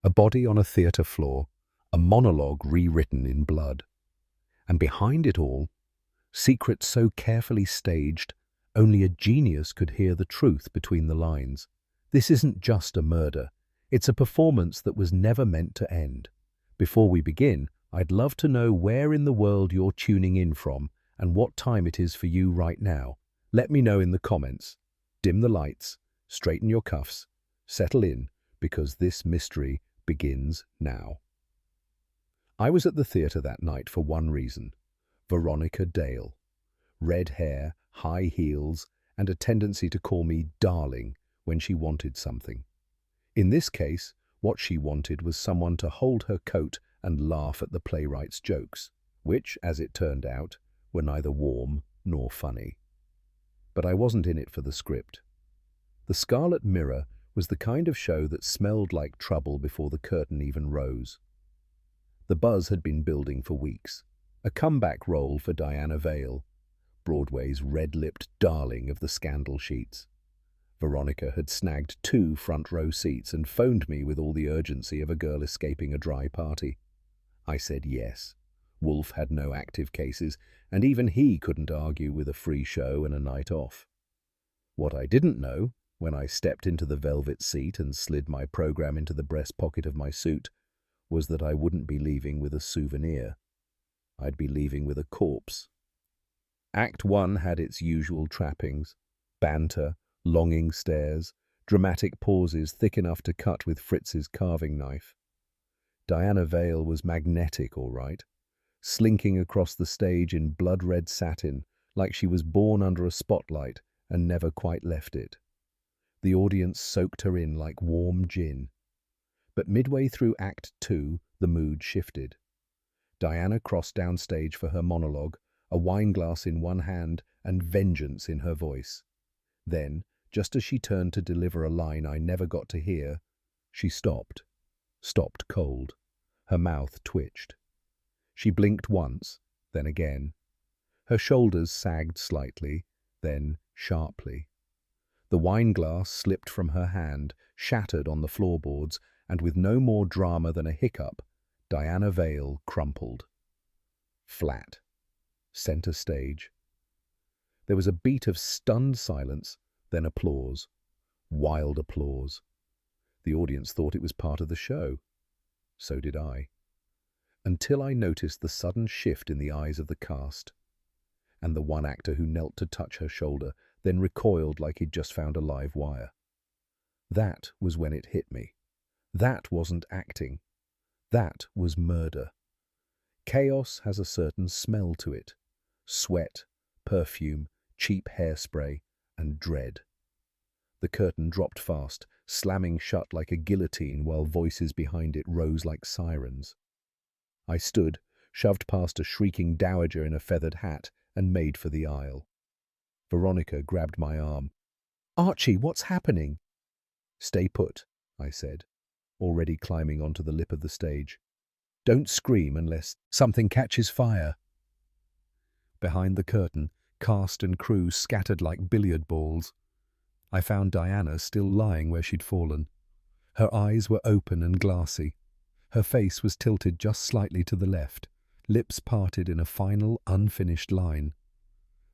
A body on a theatre floor, a monologue rewritten in blood. And behind it all, secrets so carefully staged, only a genius could hear the truth between the lines. This isn't just a murder, it's a performance that was never meant to end. Before we begin, I'd love to know where in the world you're tuning in from and what time it is for you right now. Let me know in the comments. Dim the lights, straighten your cuffs, settle in, because this mystery begins now. I was at the theatre that night for one reason: Veronica Dale. Red hair, high heels, and a tendency to call me darling when she wanted something. In this case, what she wanted was someone to hold her coat and laugh at the playwright's jokes, which, as it turned out, were neither warm nor funny. But I wasn't in it for the script. The Scarlet Mirror was the kind of show that smelled like trouble before the curtain even rose. The buzz had been building for weeks. A comeback role for Diana Vale, Broadway's red-lipped darling of the scandal sheets. Veronica had snagged 2 front-row seats and phoned me with all the urgency of a girl escaping a dry party. I said yes. Wolfe had no active cases, and even he couldn't argue with a free show and a night off. What I didn't know, when I stepped into the velvet seat and slid my program into the breast pocket of my suit, was that I wouldn't be leaving with a souvenir. I'd be leaving with a corpse. Act 1 had its usual trappings: banter, longing stares, dramatic pauses thick enough to cut with Fritz's carving knife. Diana Vale was magnetic, all right, slinking across the stage in blood-red satin like she was born under a spotlight and never quite left it. The audience soaked her in like warm gin. But midway through Act 2, the mood shifted. Diana crossed downstage for her monologue, a wineglass in one hand and vengeance in her voice. Then, just as she turned to deliver a line I never got to hear, she stopped cold. Her mouth twitched. She blinked once, then again. Her shoulders sagged slightly, then sharply. The wineglass slipped from her hand, shattered on the floorboards, and with no more drama than a hiccup, Diana Vale crumpled. Flat. Center stage. There was a beat of stunned silence, then applause. Wild applause. The audience thought it was part of the show. So did I. Until I noticed the sudden shift in the eyes of the cast, and the one actor who knelt to touch her shoulder, then recoiled like he'd just found a live wire. That was when it hit me. That wasn't acting. That was murder. Chaos has a certain smell to it. Sweat, perfume, cheap hairspray, and dread. The curtain dropped fast, slamming shut like a guillotine while voices behind it rose like sirens. I stood, shoved past a shrieking dowager in a feathered hat, and made for the aisle. Veronica grabbed my arm. "Archie, what's happening?" "Stay put," I said, already climbing onto the lip of the stage. "Don't scream unless something catches fire." Behind the curtain, cast and crew scattered like billiard balls. I found Diana still lying where she'd fallen. Her eyes were open and glassy. Her face was tilted just slightly to the left, lips parted in a final, unfinished line.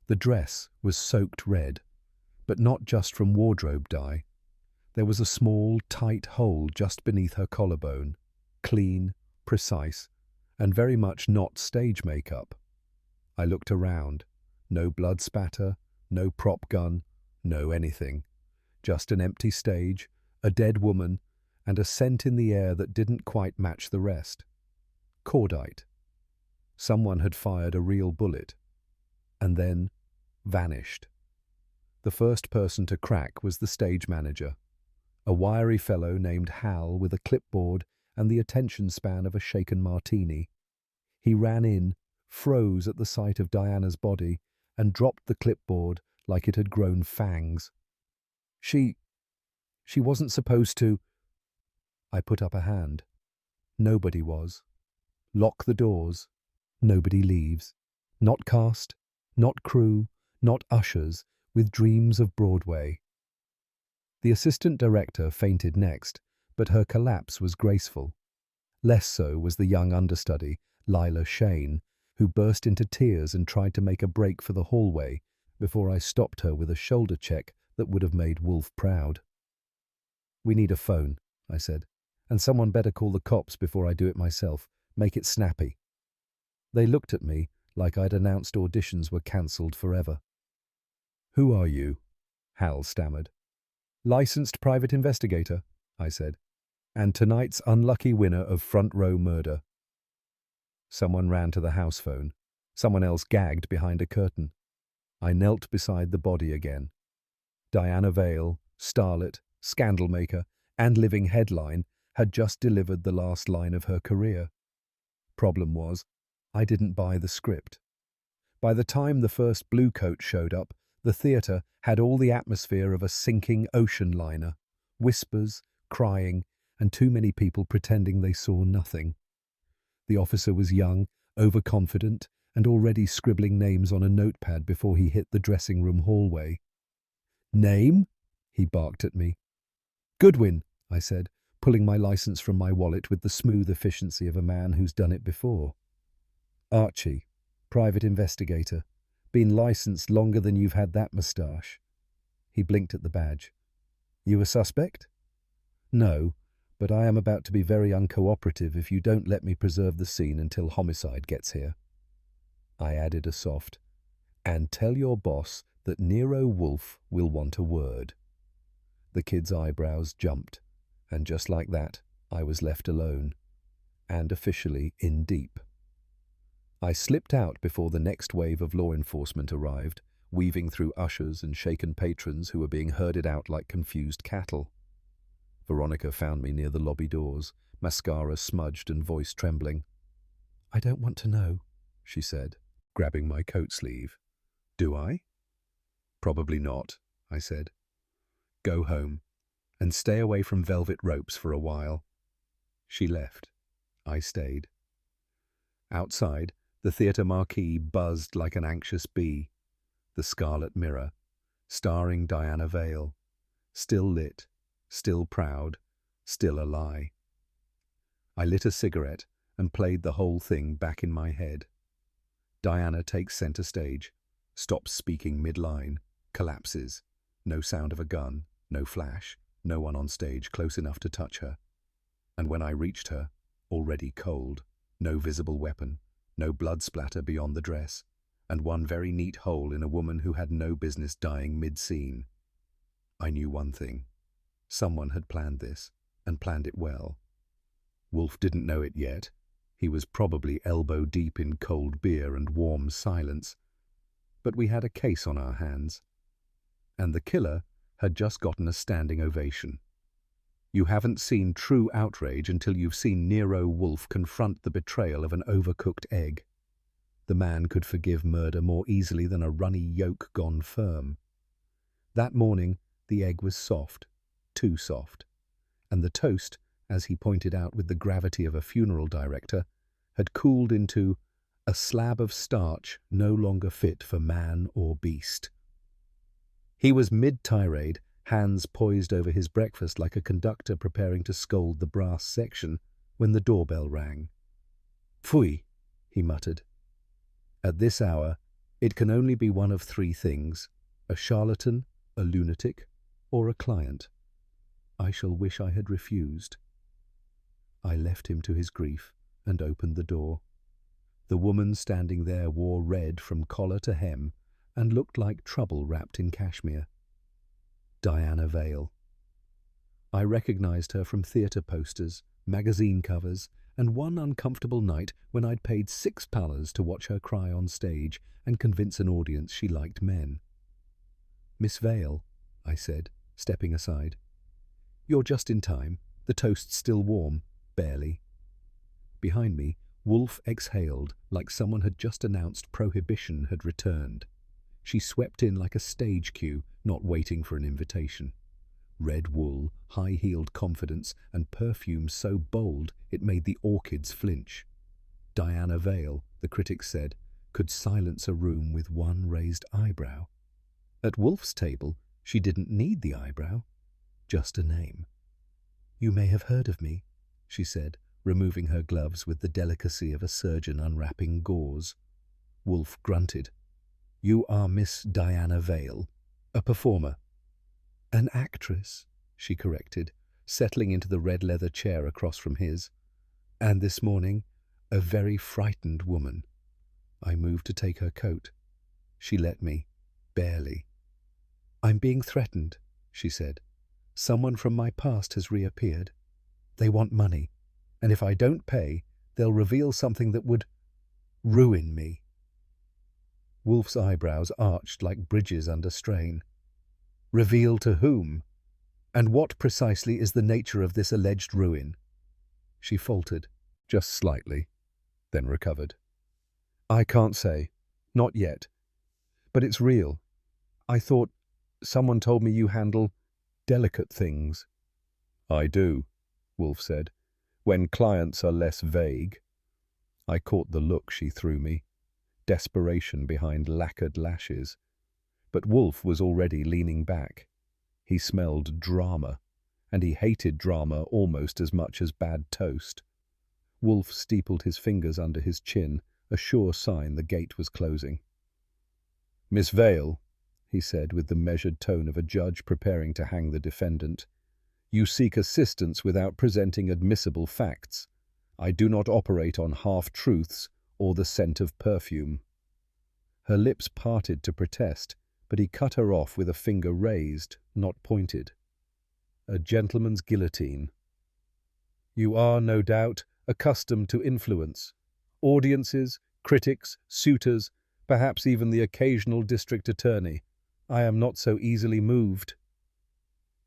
The dress was soaked red, but not just from wardrobe dye. There was a small, tight hole just beneath her collarbone, clean, precise, and very much not stage makeup. I looked around. No blood spatter, no prop gun, no anything. Just an empty stage, a dead woman, and a scent in the air that didn't quite match the rest. Cordite. Someone had fired a real bullet, and then vanished. The first person to crack was the stage manager, a wiry fellow named Hal with a clipboard and the attention span of a shaken martini. He ran in, froze at the sight of Diana's body, and dropped the clipboard like it had grown fangs. She wasn't supposed to." I put up a hand. Nobody was. Lock the doors. Nobody leaves. Not cast, not crew, not ushers, with dreams of Broadway. The assistant director fainted next, but her collapse was graceful. Less so was the young understudy, Lila Shane, who burst into tears and tried to make a break for the hallway before I stopped her with a shoulder check that would have made Wolfe proud. "We need a phone," I said, "and someone better call the cops before I do it myself. Make it snappy." They looked at me like I'd announced auditions were cancelled forever. "Who are you?" Hal stammered. "Licensed private investigator," I said, "and tonight's unlucky winner of front row murder." Someone ran to the house phone. Someone else gagged behind a curtain. I knelt beside the body again. Diana Vale, starlet, scandal maker, and living headline, had just delivered the last line of her career. Problem was, I didn't buy the script. By the time the first blue coat showed up, the theatre had all the atmosphere of a sinking ocean liner, whispers, crying, and too many people pretending they saw nothing. The officer was young, overconfident, and already scribbling names on a notepad before he hit the dressing room hallway. "Name?" he barked at me. "Goodwin," I said, pulling my license from my wallet with the smooth efficiency of a man who's done it before. "Archie, private investigator. Been licensed longer than you've had that moustache." He blinked at the badge. "You a suspect?" "No, but I am about to be very uncooperative if you don't let me preserve the scene until homicide gets here." I added a soft, "And tell your boss that Nero Wolfe will want a word." The kid's eyebrows jumped, and just like that, I was left alone, and officially in deep. I slipped out before the next wave of law enforcement arrived, weaving through ushers and shaken patrons who were being herded out like confused cattle. Veronica found me near the lobby doors, mascara smudged and voice trembling. "I don't want to know," she said, grabbing my coat sleeve. "Do I?" "Probably not," I said. "Go home, and stay away from velvet ropes for a while." She left. I stayed. Outside, the theatre marquee buzzed like an anxious bee. The Scarlet Mirror, starring Diana Vale, still lit, still proud, still a lie. I lit a cigarette and played the whole thing back in my head. Diana takes center stage, stops speaking mid-line, collapses. No sound of a gun, no flash, no one on stage close enough to touch her. And when I reached her, already cold, no visible weapon, no blood splatter beyond the dress, and one very neat hole in a woman who had no business dying mid-scene. I knew one thing. Someone had planned this, and planned it well. Wolfe didn't know it yet. He was probably elbow-deep in cold beer and warm silence. But we had a case on our hands. And the killer had just gotten a standing ovation. You haven't seen true outrage until you've seen Nero Wolfe confront the betrayal of an overcooked egg. The man could forgive murder more easily than a runny yolk gone firm. That morning, the egg was soft, too soft, and the toast, as he pointed out with the gravity of a funeral director, had cooled into a slab of starch no longer fit for man or beast. He was mid-tirade, hands poised over his breakfast like a conductor preparing to scold the brass section, when the doorbell rang. "Pfui," he muttered. "At this hour, it can only be one of three things: a charlatan, a lunatic, or a client. I shall wish I had refused." I left him to his grief and opened the door. The woman standing there wore red from collar to hem and looked like trouble wrapped in cashmere. Diana Vale. I recognized her from theatre posters, magazine covers, and one uncomfortable night when I'd paid $6 to watch her cry on stage and convince an audience she liked men. "Miss Vale," I said, stepping aside. "You're just in time. The toast's still warm, barely." Behind me, Wolfe exhaled like someone had just announced prohibition had returned. She swept in like a stage queue, not waiting for an invitation. Red wool, high-heeled confidence, and perfume so bold it made the orchids flinch. Diana Vale, the critics said, could silence a room with one raised eyebrow. At Wolfe's table, she didn't need the eyebrow, just a name. You may have heard of me, she said, removing her gloves with the delicacy of a surgeon unwrapping gauze. Wolfe grunted. You are Miss Diana Vale, a performer. An actress, she corrected, settling into the red leather chair across from his. And this morning, a very frightened woman. I moved to take her coat. She let me, barely. I'm being threatened, she said. Someone from my past has reappeared. They want money, and if I don't pay, they'll reveal something that would ruin me. Wolfe's eyebrows arched like bridges under strain. Reveal to whom? And what precisely is the nature of this alleged ruin? She faltered, just slightly, then recovered. I can't say. Not yet. But it's real. I thought someone told me you handle delicate things. I do, Wolfe said, when clients are less vague. I caught the look she threw me, desperation behind lacquered lashes. But Wolfe was already leaning back. He smelled drama, and he hated drama almost as much as bad toast. Wolfe steepled his fingers under his chin, a sure sign the gate was closing. Miss Vale, he said with the measured tone of a judge preparing to hang the defendant, you seek assistance without presenting admissible facts. I do not operate on half-truths or the scent of perfume. Her lips parted to protest, but he cut her off with a finger raised, not pointed. A gentleman's guillotine. You are, no doubt, accustomed to influence. Audiences, critics, suitors, perhaps even the occasional district attorney. I am not so easily moved.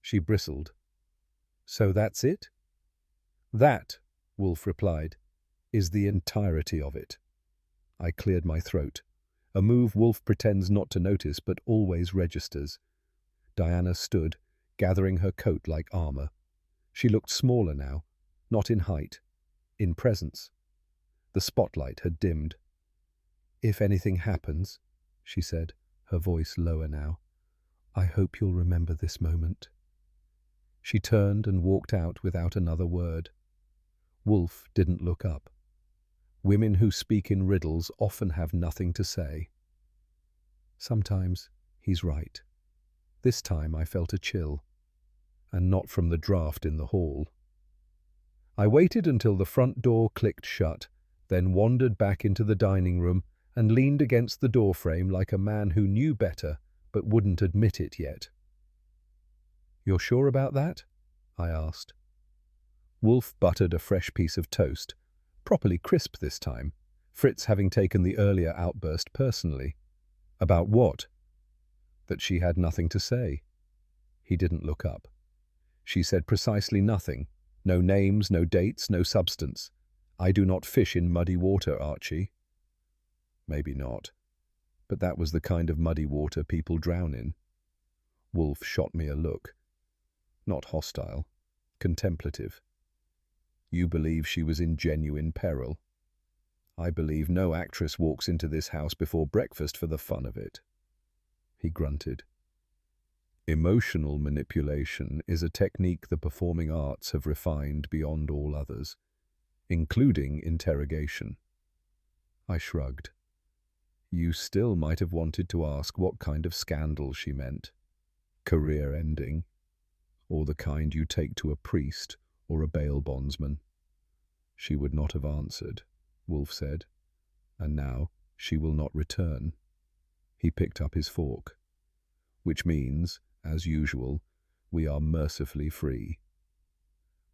She bristled. So that's it? That, Wolfe replied, is the entirety of it. I cleared my throat, a move Wolfe pretends not to notice but always registers. Diana stood, gathering her coat like armor. She looked smaller now, not in height, in presence. The spotlight had dimmed. If anything happens, she said, her voice lower now, I hope you'll remember this moment. She turned and walked out without another word. Wolfe didn't look up. Women who speak in riddles often have nothing to say. Sometimes he's right. This time I felt a chill, and not from the draught in the hall. I waited until the front door clicked shut, then wandered back into the dining room and leaned against the doorframe like a man who knew better but wouldn't admit it yet. You're sure about that? I asked. Wolfe buttered a fresh piece of toast, properly crisp this time, Fritz having taken the earlier outburst personally. About what? That she had nothing to say. He didn't look up. She said precisely nothing. No names, no dates, no substance. I do not fish in muddy water, Archie. Maybe not. But that was the kind of muddy water people drown in. Wolfe shot me a look. Not hostile. Contemplative. You believe she was in genuine peril. I believe no actress walks into this house before breakfast for the fun of it. He grunted. Emotional manipulation is a technique the performing arts have refined beyond all others, including interrogation. I shrugged. You still might have wanted to ask what kind of scandal she meant. Career-ending, or the kind you take to a priest or a bail bondsman. She would not have answered, Wolfe said, and now she will not return. He picked up his fork. Which means, as usual, we are mercifully free.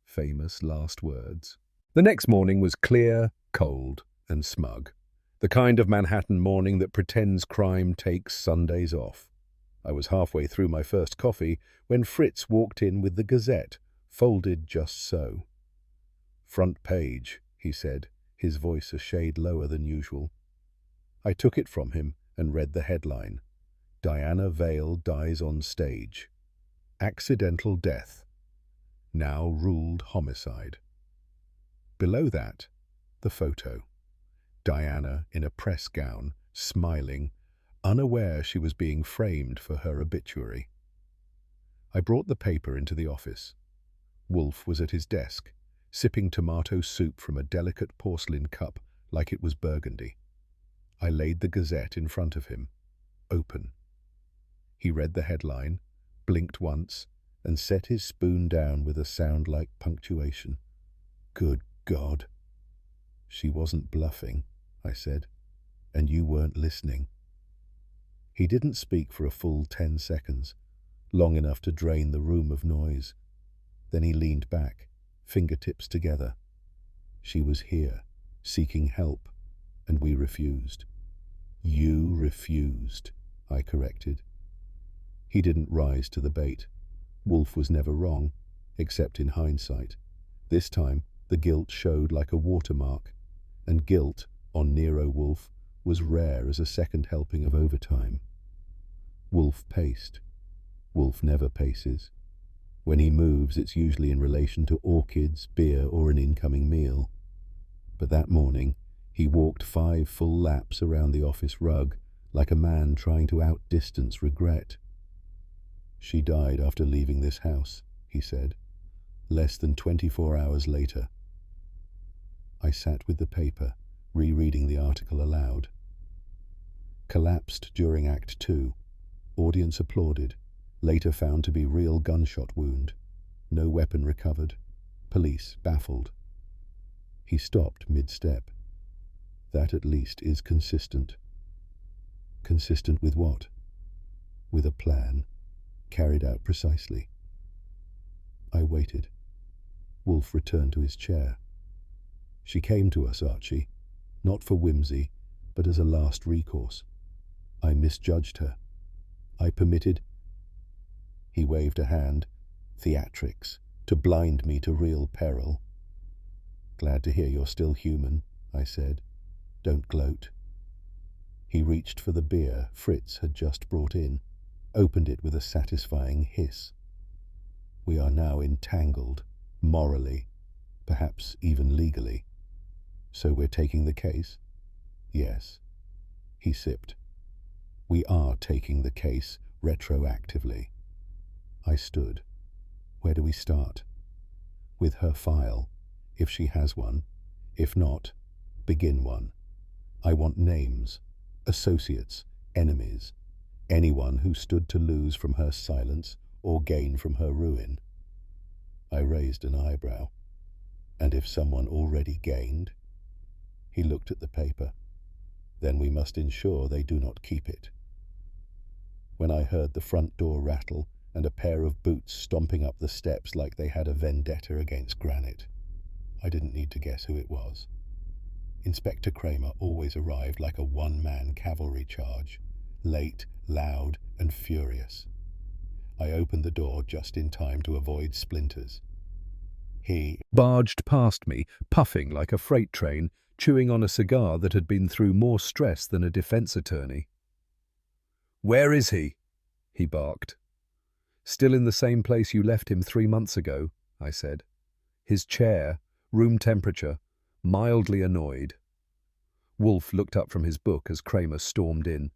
Famous last words. The next morning was clear, cold, and smug. The kind of Manhattan morning that pretends crime takes Sundays off. I was halfway through my first coffee when Fritz walked in with the Gazette, folded just so. Front page, he said, his voice a shade lower than usual. I took it from him and read the headline. Diana Vale dies on stage. Accidental death. Now ruled homicide. Below that, the photo. Diana in a press gown, smiling, unaware she was being framed for her obituary. I brought the paper into the office. Wolfe was at his desk, sipping tomato soup from a delicate porcelain cup like it was burgundy. I laid the Gazette in front of him, open. He read the headline, blinked once, and set his spoon down with a sound like punctuation. Good God. She wasn't bluffing, I said, and you weren't listening. He didn't speak for a full 10 seconds, long enough to drain the room of noise. Then he leaned back, fingertips together. She was here, seeking help, and we refused. You refused, I corrected. He didn't rise to the bait. Wolfe was never wrong, except in hindsight. This time, the guilt showed like a watermark, and guilt, on Nero Wolfe, was rare as a second helping of overtime. Wolfe paced. Wolfe never paces. When he moves, it's usually in relation to orchids, beer, or an incoming meal. But that morning, he walked 5 full laps around the office rug, like a man trying to outdistance regret. She died after leaving this house, he said, less than 24 hours later. I sat with the paper, rereading the article aloud. Collapsed during Act 2. Audience applauded. Later found to be real gunshot wound. No weapon recovered. Police baffled. He stopped mid-step. That at least is consistent. Consistent with what? With a plan, carried out precisely. I waited. Wolfe returned to his chair. She came to us, Archie, not for whimsy, but as a last recourse. I misjudged her. I permitted... He waved a hand, theatrics, to blind me to real peril. Glad to hear you're still human, I said. Don't gloat. He reached for the beer Fritz had just brought in, opened it with a satisfying hiss. We are now entangled, morally, perhaps even legally. So we're taking the case? Yes. He sipped. We are taking the case retroactively. I stood. Where do we start? With her file, if she has one. If not, begin one. I want names, associates, enemies, anyone who stood to lose from her silence or gain from her ruin. I raised an eyebrow. And if someone already gained? He looked at the paper. Then we must ensure they do not keep it. When I heard the front door rattle and a pair of boots stomping up the steps like they had a vendetta against granite, I didn't need to guess who it was. Inspector Kramer always arrived like a one-man cavalry charge, late, loud, and furious. I opened the door just in time to avoid splinters. He barged past me, puffing like a freight train, chewing on a cigar that had been through more stress than a defense attorney. "Where is he?" he barked. "Still in the same place you left him 3 months ago," I said. His chair, room temperature, mildly annoyed. Wolfe looked up from his book as Kramer stormed in.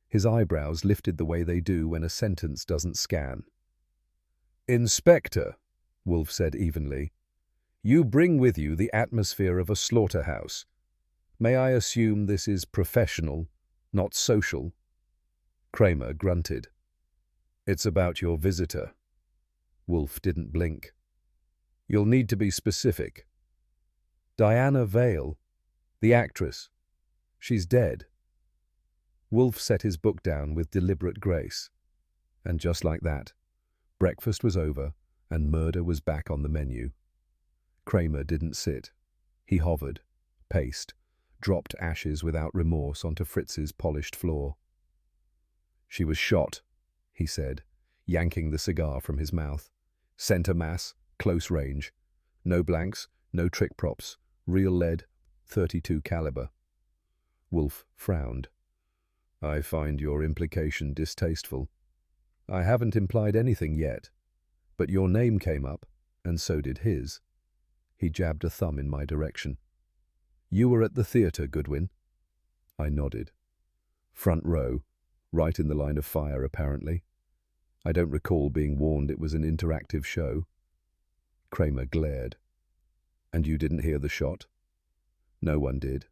His eyebrows lifted the way they do when a sentence doesn't scan. "Inspector," Wolfe said evenly, "you bring with you the atmosphere of a slaughterhouse. May I assume this is professional, not social?" Kramer grunted. "It's about your visitor." Wolfe didn't blink. "You'll need to be specific." "Diana Vale, the actress. She's dead." Wolfe set his book down with deliberate grace. And just like that, breakfast was over and murder was back on the menu. Kramer didn't sit. He hovered, paced, dropped ashes without remorse onto Fritz's polished floor. "She was shot," he said, yanking the cigar from his mouth. "Center mass, close range. No blanks, no trick props. Real lead, .32 caliber. Wolfe frowned. "I find your implication distasteful. I haven't implied anything yet, but your name came up, and so did his." He jabbed a thumb in my direction. "You were at the theater, Goodwin?" I nodded. "Front row, right in the line of fire, apparently. I don't recall being warned it was an interactive show." Kramer glared. And you didn't hear the shot? No one did.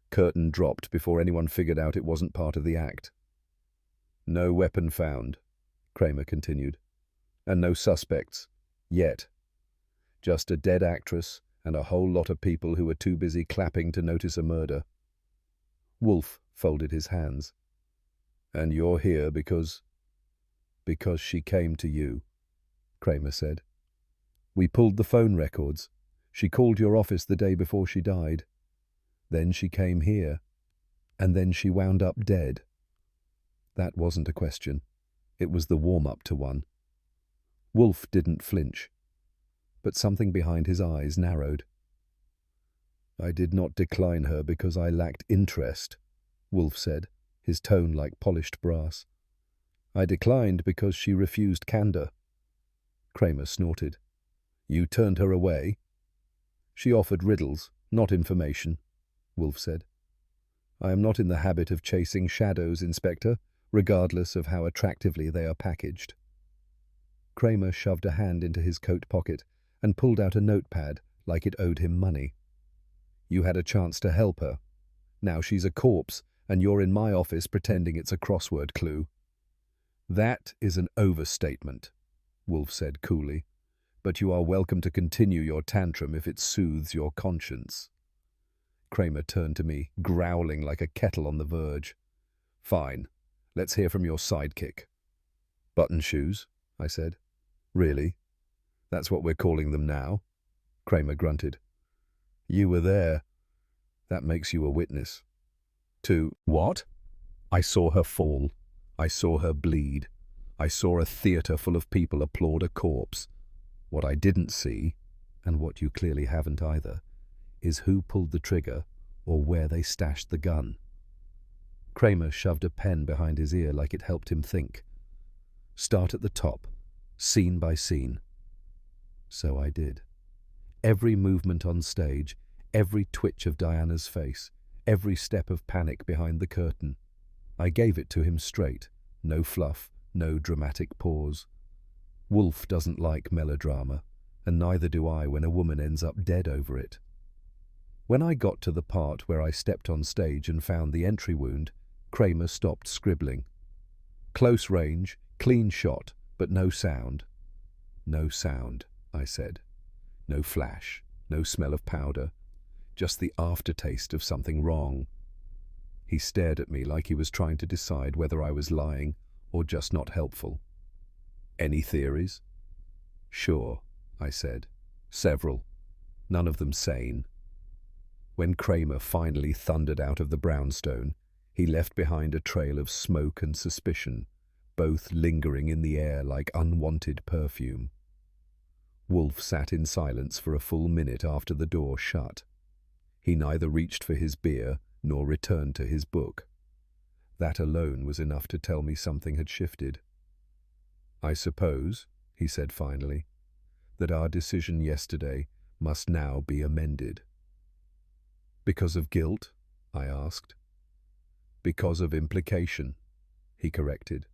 Curtain dropped before anyone figured out it wasn't part of the act. No weapon found, Kramer continued. And no suspects. Yet. Just a dead actress and a whole lot of people who were too busy clapping to notice a murder. Wolfe folded his hands. And you're here because she came to you, Kramer said. We pulled the phone records. She called your office the day before she died. Then she came here. And then she wound up dead. That wasn't a question. It was the warm-up to one. Wolfe didn't flinch, but something behind his eyes narrowed. I did not decline her because I lacked interest, Wolfe said, his tone like polished brass. I declined because she refused candor. Kramer snorted. You turned her away? She offered riddles, not information, Wolfe said. I am not in the habit of chasing shadows, Inspector, regardless of how attractively they are packaged. Kramer shoved a hand into his coat pocket and pulled out a notepad like it owed him money. You had a chance to help her. Now she's a corpse, and you're in my office pretending it's a crossword clue. That is an overstatement, Wolfe said coolly, but you are welcome to continue your tantrum if it soothes your conscience. Kramer turned to me, growling like a kettle on the verge. Fine. Let's hear from your sidekick. Button shoes, I said. Really? That's what we're calling them now? Kramer grunted. You were there. That makes you a witness. To what? I saw her fall. I saw her bleed. I saw a theater full of people applaud a corpse. What I didn't see, and what you clearly haven't either, is who pulled the trigger or where they stashed the gun. Kramer shoved a pen behind his ear like it helped him think. Start at the top, scene by scene. So I did. Every movement on stage, every twitch of Diana's face, every step of panic behind the curtain. I gave it to him straight, no fluff, no dramatic pause. Wolfe doesn't like melodrama, and neither do I when a woman ends up dead over it. When I got to the part where I stepped on stage and found the entry wound, Kramer stopped scribbling. Close range, clean shot, but no sound. No sound, I said. No flash, no smell of powder, just the aftertaste of something wrong. He stared at me like he was trying to decide whether I was lying or just not helpful. Any theories? Sure, I said. Several. None of them sane. When Kramer finally thundered out of the brownstone, he left behind a trail of smoke and suspicion, both lingering in the air like unwanted perfume. Wolfe sat in silence for a full minute after the door shut. He neither reached for his beer nor returned to his book. That alone was enough to tell me something had shifted. I suppose, he said finally, that our decision yesterday must now be amended. Because of guilt? I asked. Because of implication, he corrected,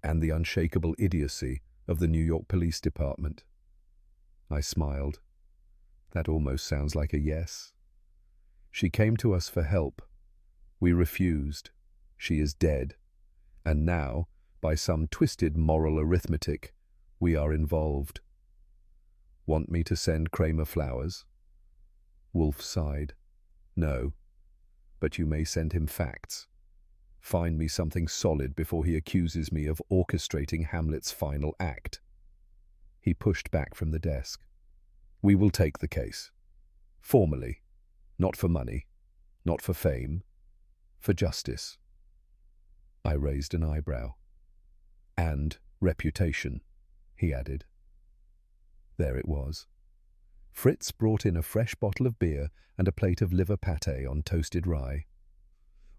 and the unshakable idiocy of the New York Police Department. I smiled. That almost sounds like a yes. She came to us for help. We refused. She is dead. And now, by some twisted moral arithmetic, we are involved. Want me to send Kramer flowers? Wolfe sighed. No, but you may send him facts. Find me something solid before he accuses me of orchestrating Hamlet's final act. He pushed back from the desk. We will take the case. Formally. Not for money. Not for fame. For justice. I raised an eyebrow. And reputation, he added. There it was. Fritz brought in a fresh bottle of beer and a plate of liver pâté on toasted rye.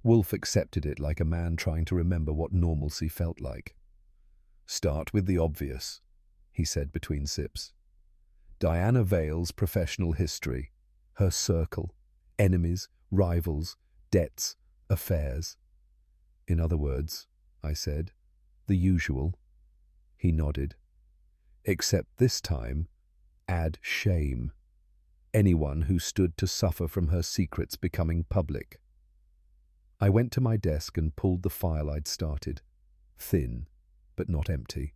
Wolfe accepted it like a man trying to remember what normalcy felt like. Start with the obvious, he said between sips. Diana Vale's professional history, her circle, enemies, rivals, debts, affairs. In other words, I said, the usual. He nodded. Except this time, add shame. Anyone who stood to suffer from her secrets becoming public. I went to my desk and pulled the file I'd started. Thin, but not empty.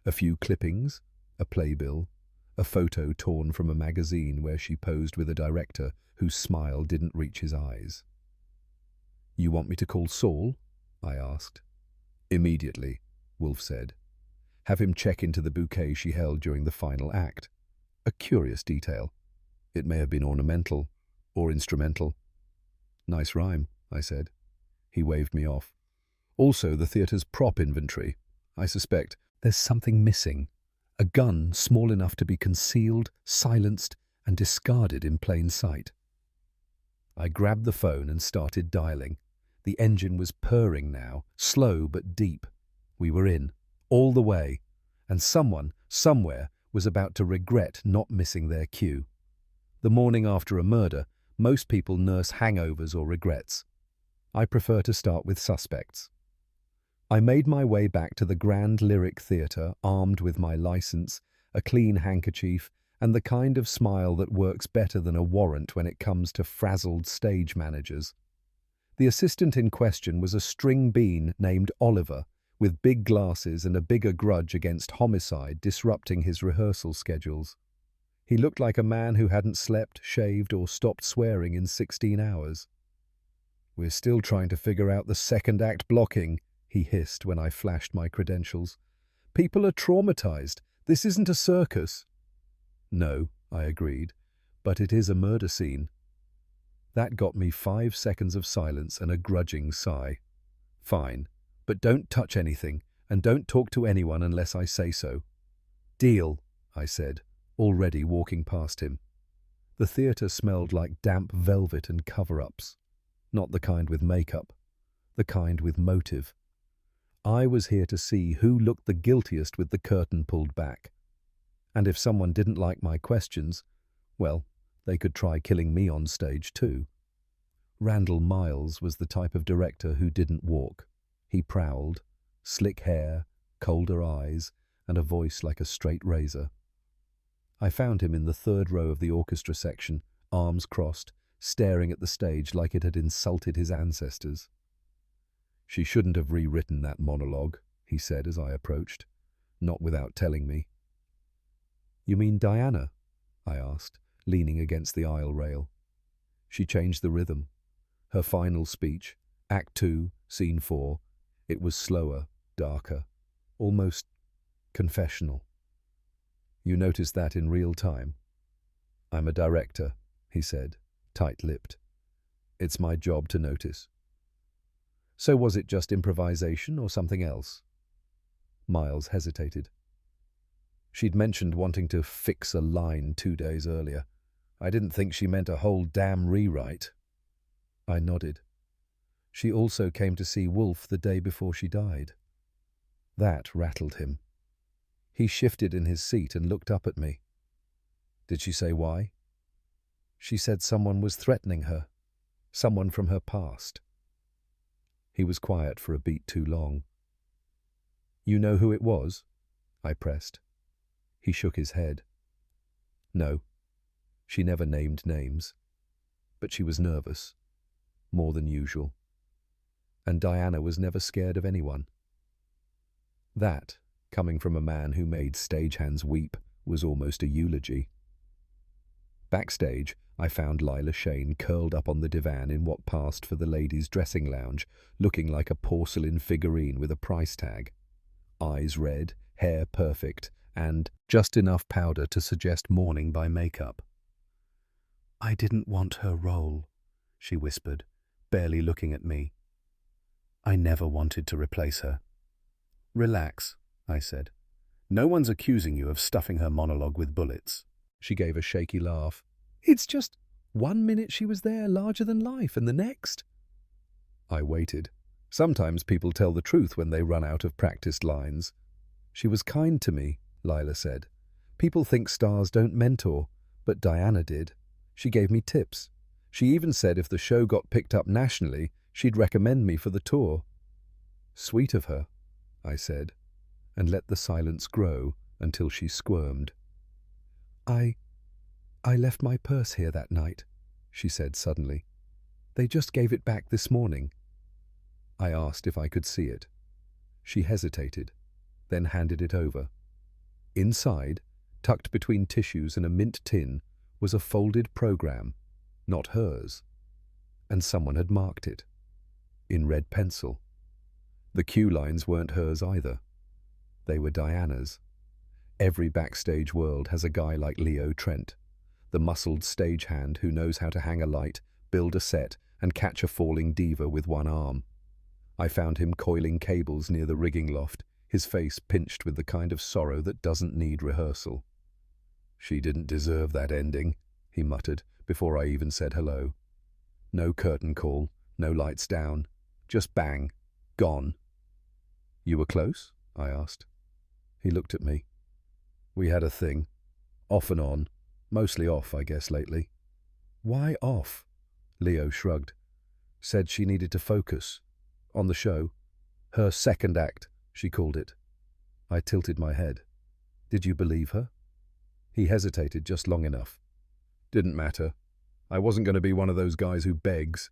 A few clippings, a playbill, a photo torn from a magazine where she posed with a director whose smile didn't reach his eyes. "You want me to call Saul?" I asked. "Immediately," Wolfe said. "Have him check into the bouquet she held during the final act. A curious detail. It may have been ornamental or instrumental." "Nice rhyme," I said. He waved me off. "Also the theatre's prop inventory. I suspect there's something missing. A gun small enough to be concealed, silenced, and discarded in plain sight." I grabbed the phone and started dialing. The engine was purring now, slow but deep. We were in, all the way, and someone, somewhere, was about to regret not missing their cue. The morning after a murder, most people nurse hangovers or regrets. I prefer to start with suspects. I made my way back to the Grand Lyric Theatre, armed with my license, a clean handkerchief, and the kind of smile that works better than a warrant when it comes to frazzled stage managers. The assistant in question was a string bean named Oliver, with big glasses and a bigger grudge against homicide disrupting his rehearsal schedules. He looked like a man who hadn't slept, shaved, or stopped swearing in 16 hours. "We're still trying to figure out the second act blocking," he hissed when I flashed my credentials. "People are traumatized. This isn't a circus." "No," I agreed, "but it is a murder scene." That got me 5 seconds of silence and a grudging sigh. "Fine, but don't touch anything, and don't talk to anyone unless I say so." "Deal," I said, already walking past him. The theatre smelled like damp velvet and cover-ups. Not the kind with makeup, the kind with motive. I was here to see who looked the guiltiest with the curtain pulled back. And if someone didn't like my questions, well, they could try killing me on stage too. Randall Miles was the type of director who didn't walk. He prowled, slick hair, colder eyes, and a voice like a straight razor. I found him in the third row of the orchestra section, arms crossed, staring at the stage like it had insulted his ancestors. "She shouldn't have rewritten that monologue," he said as I approached, not without telling me. "You mean Diana?" I asked, leaning against the aisle rail. She changed the rhythm. Her final speech, Act 2, Scene 4, it was slower, darker, almost confessional. "You noticed that in real time?" "I'm a director," he said, tight-lipped. "It's my job to notice." "So was it just improvisation or something else?" Miles hesitated. "She'd mentioned wanting to fix a line 2 days earlier. I didn't think she meant a whole damn rewrite." I nodded. "She also came to see Wolfe the day before she died." That rattled him. He shifted in his seat and looked up at me. "Did she say why?" "She said someone was threatening her. Someone from her past." He was quiet for a beat too long. "You know who it was?" I pressed. He shook his head. "No. She never named names. But she was nervous. More than usual. And Diana was never scared of anyone." That, coming from a man who made stagehands weep, was almost a eulogy. Backstage, I found Lila Shane curled up on the divan in what passed for the ladies' dressing lounge, looking like a porcelain figurine with a price tag. Eyes red, hair perfect, and just enough powder to suggest mourning by makeup. "I didn't want her role," she whispered, barely looking at me. "I never wanted to replace her." "Relax," I said. "No one's accusing you of stuffing her monologue with bullets." She gave a shaky laugh. "It's just 1 minute she was there larger than life, and the next—" I waited. Sometimes people tell the truth when they run out of practiced lines. "She was kind to me," Lila said. "People think stars don't mentor, but Diana did. She gave me tips. She even said if the show got picked up nationally, she'd recommend me for the tour." "Sweet of her," I said, and let the silence grow until she squirmed. I left my purse here that night, she said suddenly. They just gave it back this morning. I asked if I could see it. She hesitated, then handed it over. Inside, tucked between tissues and a mint tin, was a folded program, not hers, and someone had marked it, in red pencil. The cue lines weren't hers either. They were Diana's. Every backstage world has a guy like Leo Trent, the muscled stagehand who knows how to hang a light, build a set, and catch a falling diva with one arm. I found him coiling cables near the rigging loft, his face pinched with the kind of sorrow that doesn't need rehearsal. "She didn't deserve that ending," he muttered, before I even said hello. No curtain call, no lights down, just bang, gone. "You were close?" I asked. He looked at me. "We had a thing. Off and on. Mostly off, I guess, lately." "Why off?" Leo shrugged. "Said she needed to focus. On the show. Her second act, she called it." I tilted my head. "Did you believe her?" He hesitated just long enough. "Didn't matter. I wasn't going to be one of those guys who begs."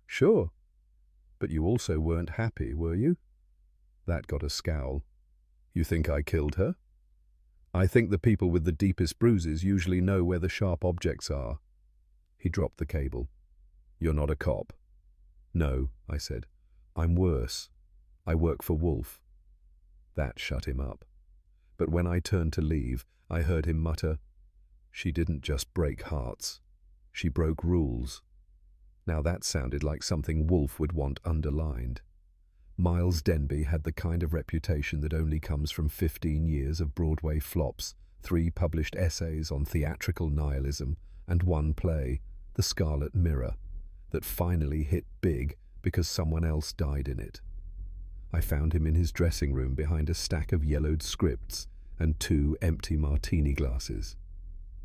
"Sure. But you also weren't happy, were you?" That got a scowl. "You think I killed her?" "I think the people with the deepest bruises usually know where the sharp objects are." He dropped the cable. "You're not a cop?" "No," I said. "I'm worse. I work for Wolfe." That shut him up. But when I turned to leave, I heard him mutter, "She didn't just break hearts. She broke rules." Now that sounded like something Wolfe would want underlined. Miles Denby had the kind of reputation that only comes from 15 years of Broadway flops, 3 published essays on theatrical nihilism, and 1 play, The Scarlet Mirror, that finally hit big because someone else died in it. I found him in his dressing room behind a stack of yellowed scripts and 2 empty martini glasses.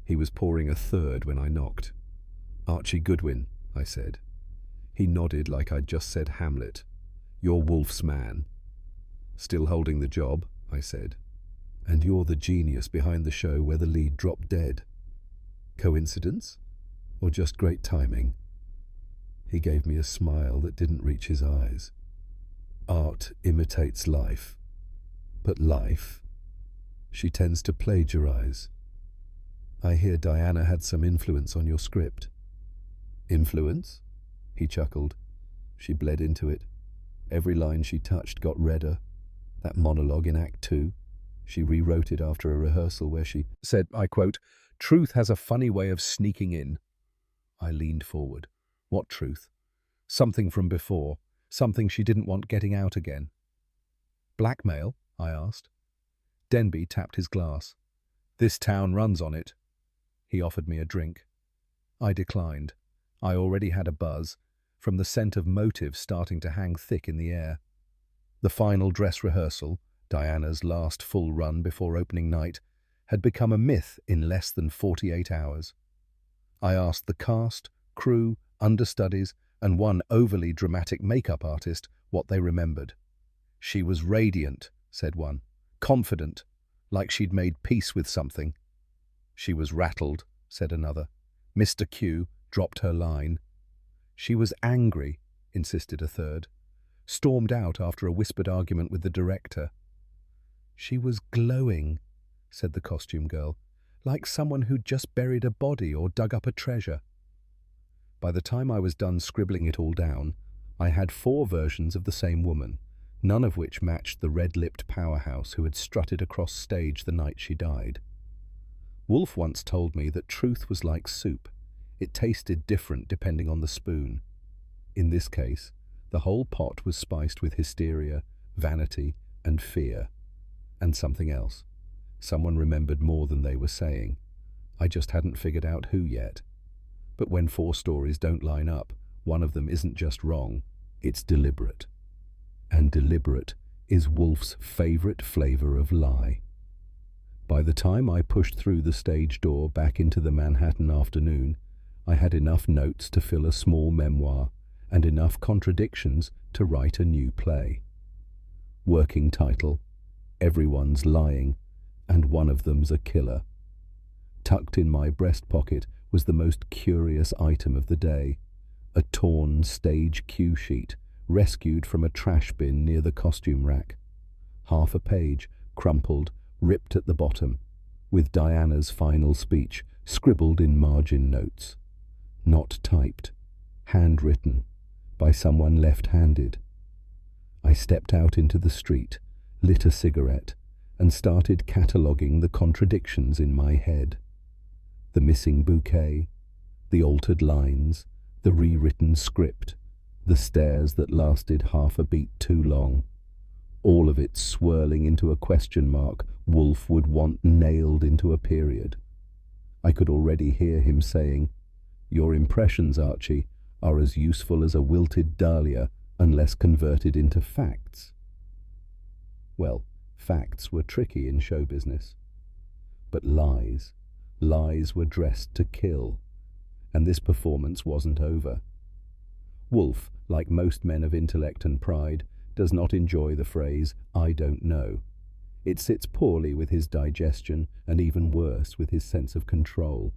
He was pouring a third when I knocked. "Archie Goodwin," I said. He nodded like I'd just said Hamlet. "You're Wolfe's man." "Still holding the job," I said. "And you're the genius behind the show where the lead dropped dead. Coincidence? Or just great timing?" He gave me a smile that didn't reach his eyes. "Art imitates life. But life? She tends to plagiarize. I hear Diana had some influence on your script." "Influence?" He chuckled. "She bled into it. Every line she touched got redder. That monologue in Act 2, she rewrote it after a rehearsal where she said, I quote, 'Truth has a funny way of sneaking in.'" I leaned forward. "What truth?" "Something from before. Something she didn't want getting out again." "Blackmail?" I asked. Denby tapped his glass. "This town runs on it." He offered me a drink. I declined. I already had a buzz, from the scent of motive starting to hang thick in the air. The final dress rehearsal, Diana's last full run before opening night, had become a myth in less than 48 hours. I asked the cast, crew, understudies, and one overly dramatic makeup artist what they remembered. "She was radiant," said one. "Confident, like she'd made peace with something." "She was rattled," said another. Mr. Q dropped her line. "She was angry," insisted a third. "Stormed out after a whispered argument with the director." "She was glowing," said the costume girl, "like someone who'd just buried a body or dug up a treasure." By the time I was done scribbling it all down, I had 4 versions of the same woman, none of which matched the red-lipped powerhouse who had strutted across stage the night she died. Wolfe once told me that truth was like soup. It tasted different depending on the spoon. In this case, the whole pot was spiced with hysteria, vanity, and fear. And something else. Someone remembered more than they were saying. I just hadn't figured out who yet. But when 4 stories don't line up, one of them isn't just wrong, it's deliberate. And deliberate is Wolfe's favorite flavor of lie. By the time I pushed through the stage door back into the Manhattan afternoon, I had enough notes to fill a small memoir and enough contradictions to write a new play. Working title, Everyone's Lying, and one of them's a killer. Tucked in my breast pocket was the most curious item of the day, a torn stage cue sheet rescued from a trash bin near the costume rack. Half a page, crumpled, ripped at the bottom, with Diana's final speech scribbled in margin notes. Not typed, handwritten, by someone left-handed. I stepped out into the street, lit a cigarette, and started cataloguing the contradictions in my head. The missing bouquet, the altered lines, the rewritten script, the stares that lasted half a beat too long. All of it swirling into a question mark Wolfe would want nailed into a period. I could already hear him saying, "Your impressions, Archie, are as useful as a wilted dahlia unless converted into facts." Well, facts were tricky in show business. But lies were dressed to kill, and this performance wasn't over. Wolfe, like most men of intellect and pride, does not enjoy the phrase, "I don't know." It sits poorly with his digestion and even worse with his sense of control.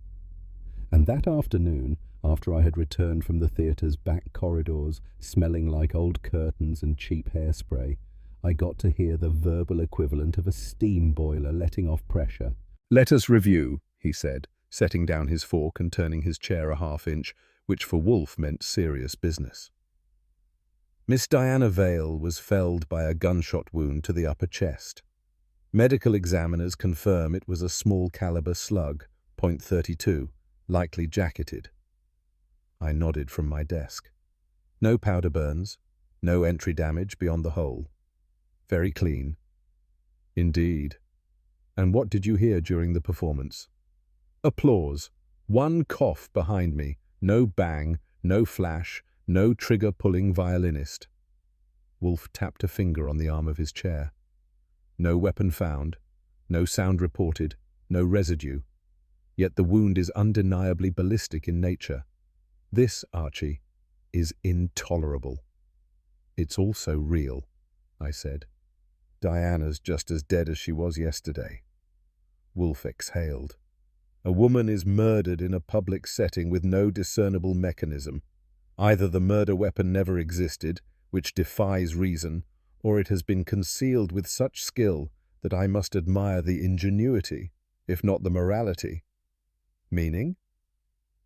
And that afternoon, after I had returned from the theatre's back corridors, smelling like old curtains and cheap hairspray, I got to hear the verbal equivalent of a steam boiler letting off pressure. "Let us review," he said, setting down his fork and turning his chair a half-inch, which for Wolfe meant serious business. Miss Diana Vale was felled by a gunshot wound to the upper chest. Medical examiners confirm it was a small-caliber slug, .32, likely jacketed. I nodded from my desk. No powder burns, no entry damage beyond the hole. Very clean. Indeed. And what did you hear during the performance? Applause. One cough behind me. No bang, no flash, no trigger-pulling violinist. Wolfe tapped a finger on the arm of his chair. No weapon found, no sound reported, no residue. Yet the wound is undeniably ballistic in nature. This, Archie, is intolerable. It's also real, I said. Diana's just as dead as she was yesterday. Wolfe exhaled. A woman is murdered in a public setting with no discernible mechanism. Either the murder weapon never existed, which defies reason, or it has been concealed with such skill that I must admire the ingenuity, if not the morality. Meaning?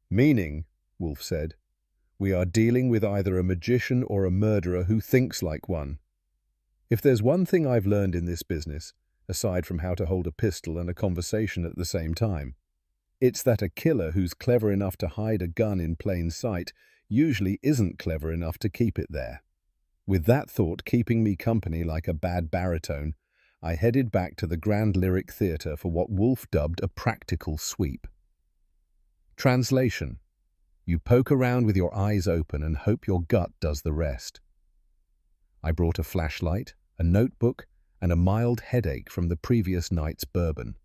Meaning, Wolfe said. We are dealing with either a magician or a murderer who thinks like one. If there's one thing I've learned in this business, aside from how to hold a pistol and a conversation at the same time, it's that a killer who's clever enough to hide a gun in plain sight usually isn't clever enough to keep it there. With that thought keeping me company like a bad baritone, I headed back to the Grand Lyric Theatre for what Wolfe dubbed a practical sweep. Translation: you poke around with your eyes open and hope your gut does the rest. I brought a flashlight, a notebook, and a mild headache from the previous night's bourbon.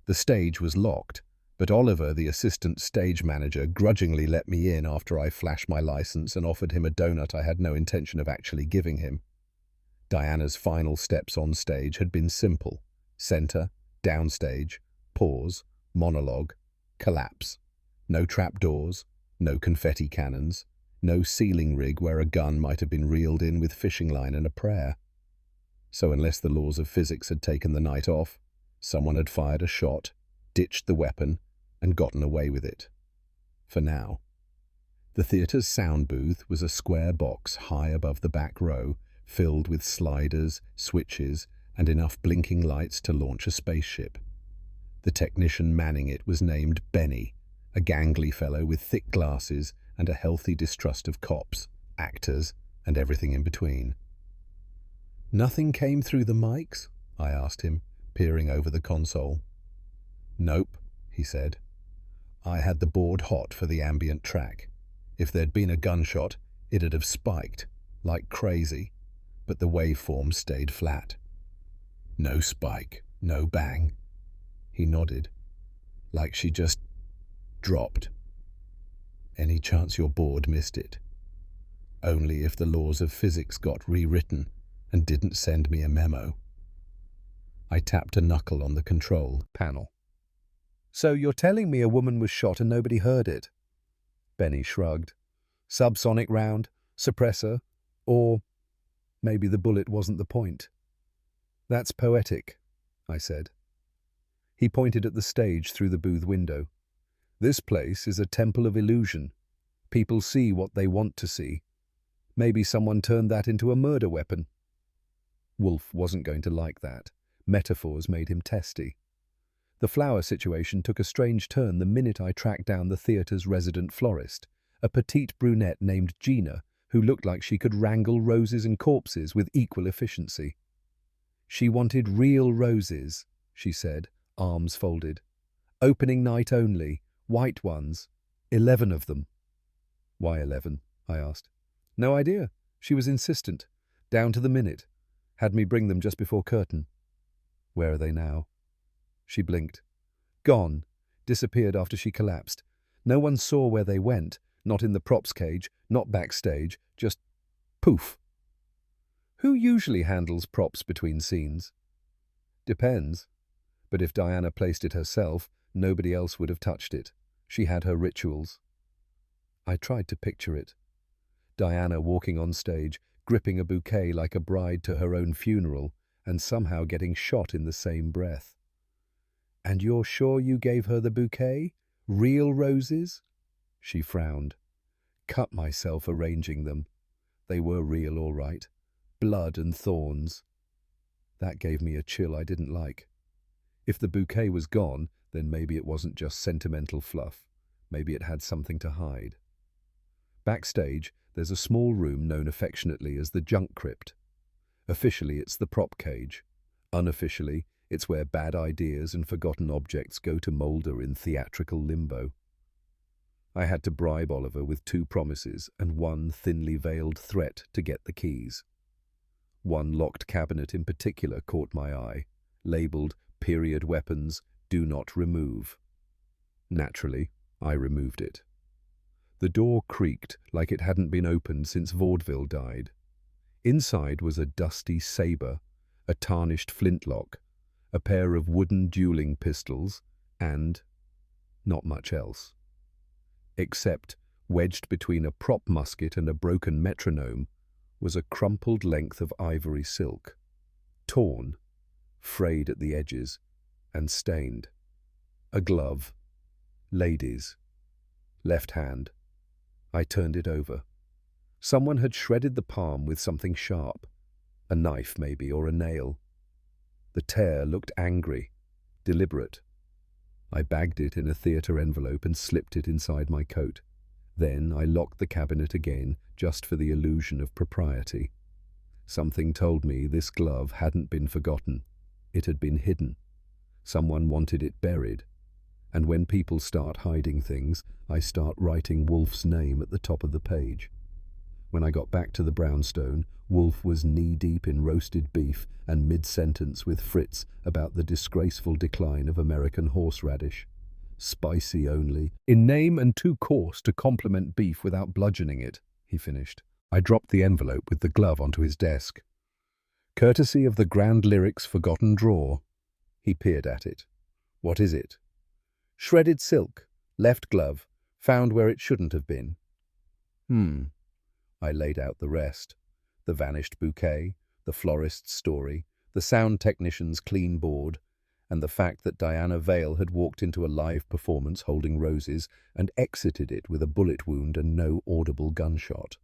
The stage was locked, but Oliver, the assistant stage manager, grudgingly let me in after I flashed my license and offered him a donut I had no intention of actually giving him. Diana's final steps on stage had been simple: center, downstage, pause, monologue, collapse. No trapdoors, no confetti cannons, no ceiling rig where a gun might have been reeled in with fishing line and a prayer. So unless the laws of physics had taken the night off, someone had fired a shot, ditched the weapon, and gotten away with it. For now. The theatre's sound booth was a square box high above the back row, filled with sliders, switches, and enough blinking lights to launch a spaceship. The technician manning it was named Benny, a gangly fellow with thick glasses and a healthy distrust of cops, actors, and everything in between. "Nothing came through the mics?" I asked him, peering over the console. "Nope," he said. "I had the board hot for the ambient track. If there'd been a gunshot, it'd have spiked, like crazy, but the waveform stayed flat. No spike, no bang." He nodded, like she just dropped. "Any chance your board missed it?" "Only if the laws of physics got rewritten and didn't send me a memo." I tapped a knuckle on the control panel. So you're telling me a woman was shot and nobody heard it? Benny shrugged. Subsonic round, suppressor, or maybe the bullet wasn't the point. That's poetic, I said. He pointed at the stage through the booth window. This place is a temple of illusion. People see what they want to see. Maybe someone turned that into a murder weapon. Wolfe wasn't going to like that. Metaphors made him testy. The flower situation took a strange turn the minute I tracked down the theatre's resident florist, a petite brunette named Gina, who looked like she could wrangle roses and corpses with equal efficiency. She wanted real roses, she said, arms folded. Opening night only, white ones, 11 of them. Why 11? I asked. No idea. She was insistent, down to the minute. Had me bring them just before curtain. Where are they now? She blinked. Gone. Disappeared after she collapsed. No one saw where they went, not in the props cage, not backstage, just poof. Who usually handles props between scenes? Depends. But if Diana placed it herself, nobody else would have touched it. She had her rituals. I tried to picture it. Diana walking on stage, gripping a bouquet like a bride to her own funeral, and somehow getting shot in the same breath. And you're sure you gave her the bouquet? Real roses? She frowned. Cut myself arranging them. They were real, all right. Blood and thorns. That gave me a chill I didn't like. If the bouquet was gone, then maybe it wasn't just sentimental fluff. Maybe it had something to hide. Backstage, there's a small room known affectionately as the junk crypt. Officially, it's the prop cage. Unofficially, it's where bad ideas and forgotten objects go to moulder in theatrical limbo. I had to bribe Oliver with 2 promises and 1 thinly veiled threat to get the keys. One locked cabinet in particular caught my eye, labelled Period Weapons, Do Not Remove. Naturally, I removed it. The door creaked like it hadn't been opened since vaudeville died. Inside was a dusty sabre, a tarnished flintlock, a pair of wooden dueling pistols, and not much else. Except, wedged between a prop musket and a broken metronome, was a crumpled length of ivory silk, torn, frayed at the edges, and stained. A glove. Ladies. Left hand. I turned it over. Someone had shredded the palm with something sharp, a knife maybe, or a nail. The tear looked angry, deliberate. I bagged it in a theatre envelope and slipped it inside my coat. Then I locked the cabinet again, just for the illusion of propriety. Something told me this glove hadn't been forgotten. It had been hidden. Someone wanted it buried. And when people start hiding things, I start writing Wolfe's name at the top of the page. When I got back to the brownstone, Wolfe was knee-deep in roasted beef and mid-sentence with Fritz about the disgraceful decline of American horseradish. Spicy only, in name and too coarse to complement beef without bludgeoning it, he finished. I dropped the envelope with the glove onto his desk. Courtesy of the Grand Lyrics forgotten drawer. He peered at it. What is it? Shredded silk, left glove, found where it shouldn't have been. I laid out the rest. The vanished bouquet, the florist's story, the sound technician's clean board, and the fact that Diana Vale had walked into a live performance holding roses and exited it with a bullet wound and no audible gunshot.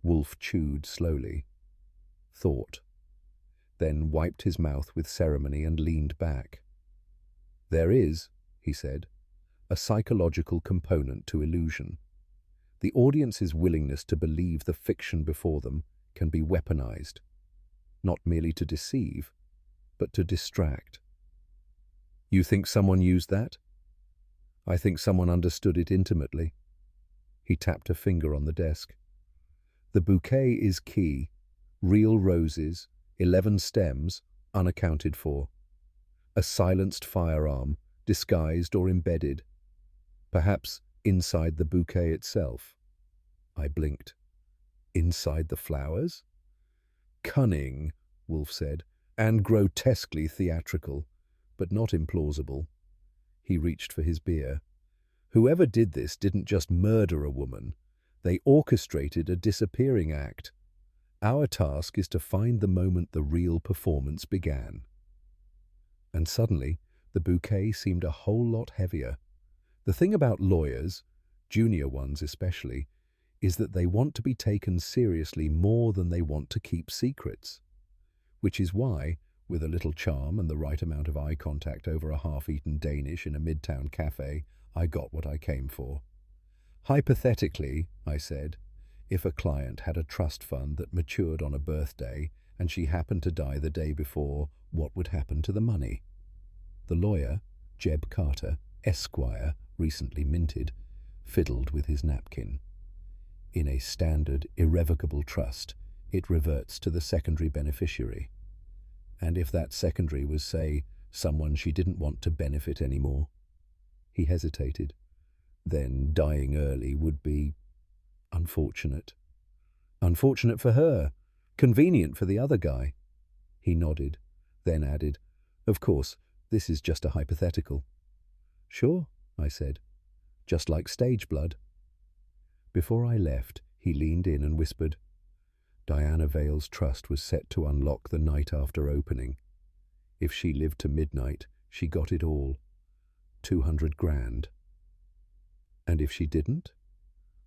Wolfe chewed slowly. Thought. Then wiped his mouth with ceremony and leaned back. There is, he said, a psychological component to illusion. The audience's willingness to believe the fiction before them can be weaponized, not merely to deceive, but to distract. You think someone used that? I think someone understood it intimately. He tapped a finger on the desk. The bouquet is key. Real roses, 11 stems, unaccounted for. A silenced firearm, disguised or embedded. Perhaps inside the bouquet itself. I blinked. Inside the flowers? Cunning, Wolfe said, and grotesquely theatrical, but not implausible. He reached for his beer. Whoever did this didn't just murder a woman. They orchestrated a disappearing act. Our task is to find the moment the real performance began. And suddenly, the bouquet seemed a whole lot heavier. The thing about lawyers, junior ones especially, is that they want to be taken seriously more than they want to keep secrets. Which is why, with a little charm and the right amount of eye contact over a half-eaten Danish in a midtown cafe, I got what I came for. Hypothetically, I said, if a client had a trust fund that matured on a birthday and she happened to die the day before, what would happen to the money? The lawyer, Jeb Carter, Esquire, recently minted, fiddled with his napkin. In a standard, irrevocable trust, it reverts to the secondary beneficiary. And if that secondary was, say, someone she didn't want to benefit anymore? He hesitated. Then dying early would be unfortunate. Unfortunate for her, convenient for the other guy. He nodded, then added, "Of course, this is just a hypothetical." "Sure," I said, "just like stage blood." Before I left, he leaned in and whispered, "Diana Vale's trust was set to unlock the night after opening. If she lived to midnight, she got it all. 200 grand. And if she didn't?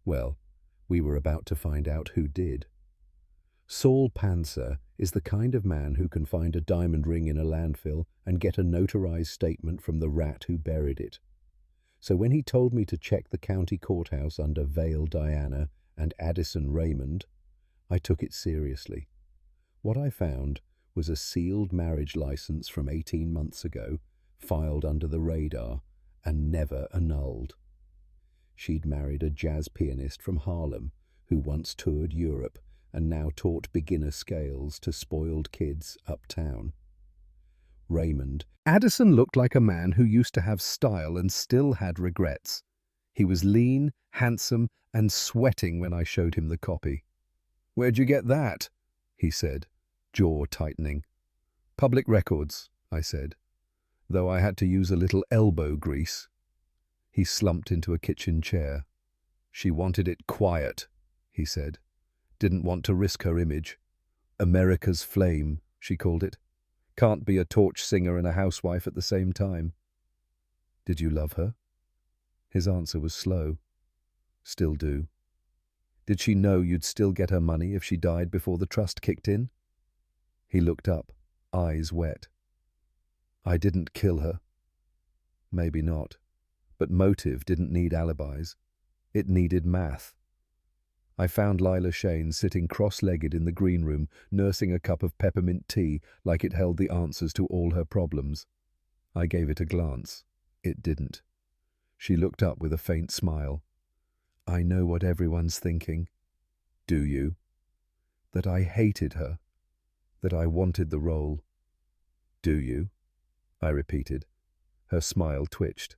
Well, we were about to find out who did. Saul Panzer is the kind of man who can find a diamond ring in a landfill and get a notarized statement from the rat who buried it. So when he told me to check the county courthouse under Vale Diana and Addison Raymond, I took it seriously. What I found was a sealed marriage license from 18 months ago, filed under the radar and never annulled. She'd married a jazz pianist from Harlem who once toured Europe and now taught beginner scales to spoiled kids uptown. Raymond. Addison looked like a man who used to have style and still had regrets. He was lean, handsome, and sweating when I showed him the copy. "Where'd you get that?" he said, jaw tightening. "Public records," I said, though I had to use a little elbow grease. He slumped into a kitchen chair. "She wanted it quiet," he said. "Didn't want to risk her image. America's flame, she called it. Can't be a torch singer and a housewife at the same time." "Did you love her?" His answer was slow. "Still do." "Did she know you'd still get her money if she died before the trust kicked in?" He looked up, eyes wet. "I didn't kill her." "Maybe not. But motive didn't need alibis. It needed math." I found Lila Shane sitting cross-legged in the green room, nursing a cup of peppermint tea like it held the answers to all her problems. I gave it a glance. It didn't. She looked up with a faint smile. "I know what everyone's thinking." "Do you?" "That I hated her. That I wanted the role." "Do you?" I repeated. Her smile twitched.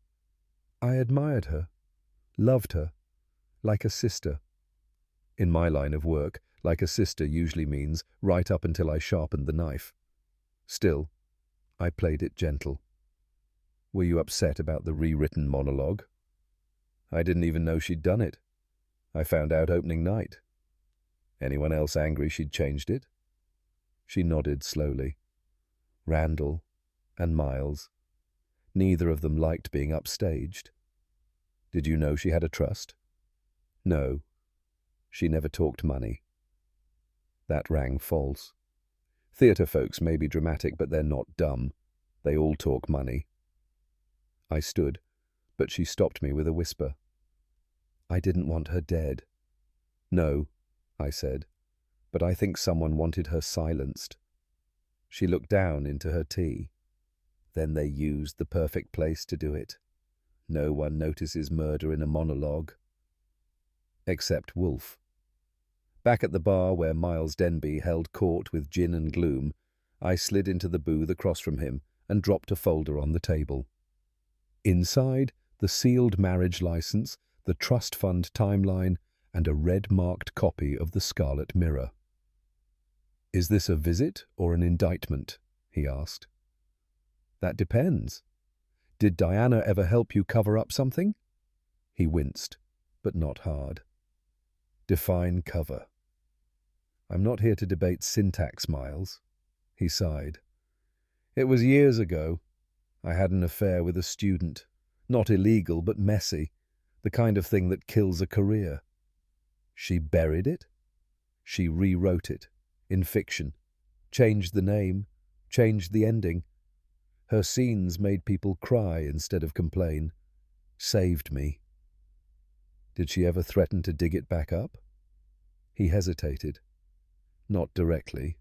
"I admired her. Loved her. Like a sister." In my line of work, like a sister usually means right up until I sharpened the knife. Still, I played it gentle. "Were you upset about the rewritten monologue?" "I didn't even know she'd done it. I found out opening night." "Anyone else angry she'd changed it?" She nodded slowly. "Randall and Miles. Neither of them liked being upstaged." "Did you know she had a trust?" "No. She never talked money." That rang false. Theatre folks may be dramatic, but they're not dumb. They all talk money. I stood, but she stopped me with a whisper. "I didn't want her dead." "No," I said, "but I think someone wanted her silenced." She looked down into her tea. "Then they used the perfect place to do it. No one notices murder in a monologue." Except Wolfe. Back at the bar where Miles Denby held court with gin and gloom, I slid into the booth across from him and dropped a folder on the table. Inside, the sealed marriage license, the trust fund timeline, and a red-marked copy of the Scarlet Mirror. "Is this a visit or an indictment?" he asked. "That depends. Did Diana ever help you cover up something? He winced, but not hard. Define cover. I'm not here to debate syntax, Miles. He sighed. It was years ago. I had an affair with a student. Not illegal, but messy. The kind of thing that kills a career. She buried it? She rewrote it, in fiction. Changed the name, changed the ending. Her scenes made people cry instead of complain. Saved me. Did she ever threaten to dig it back up? He hesitated. Not directly.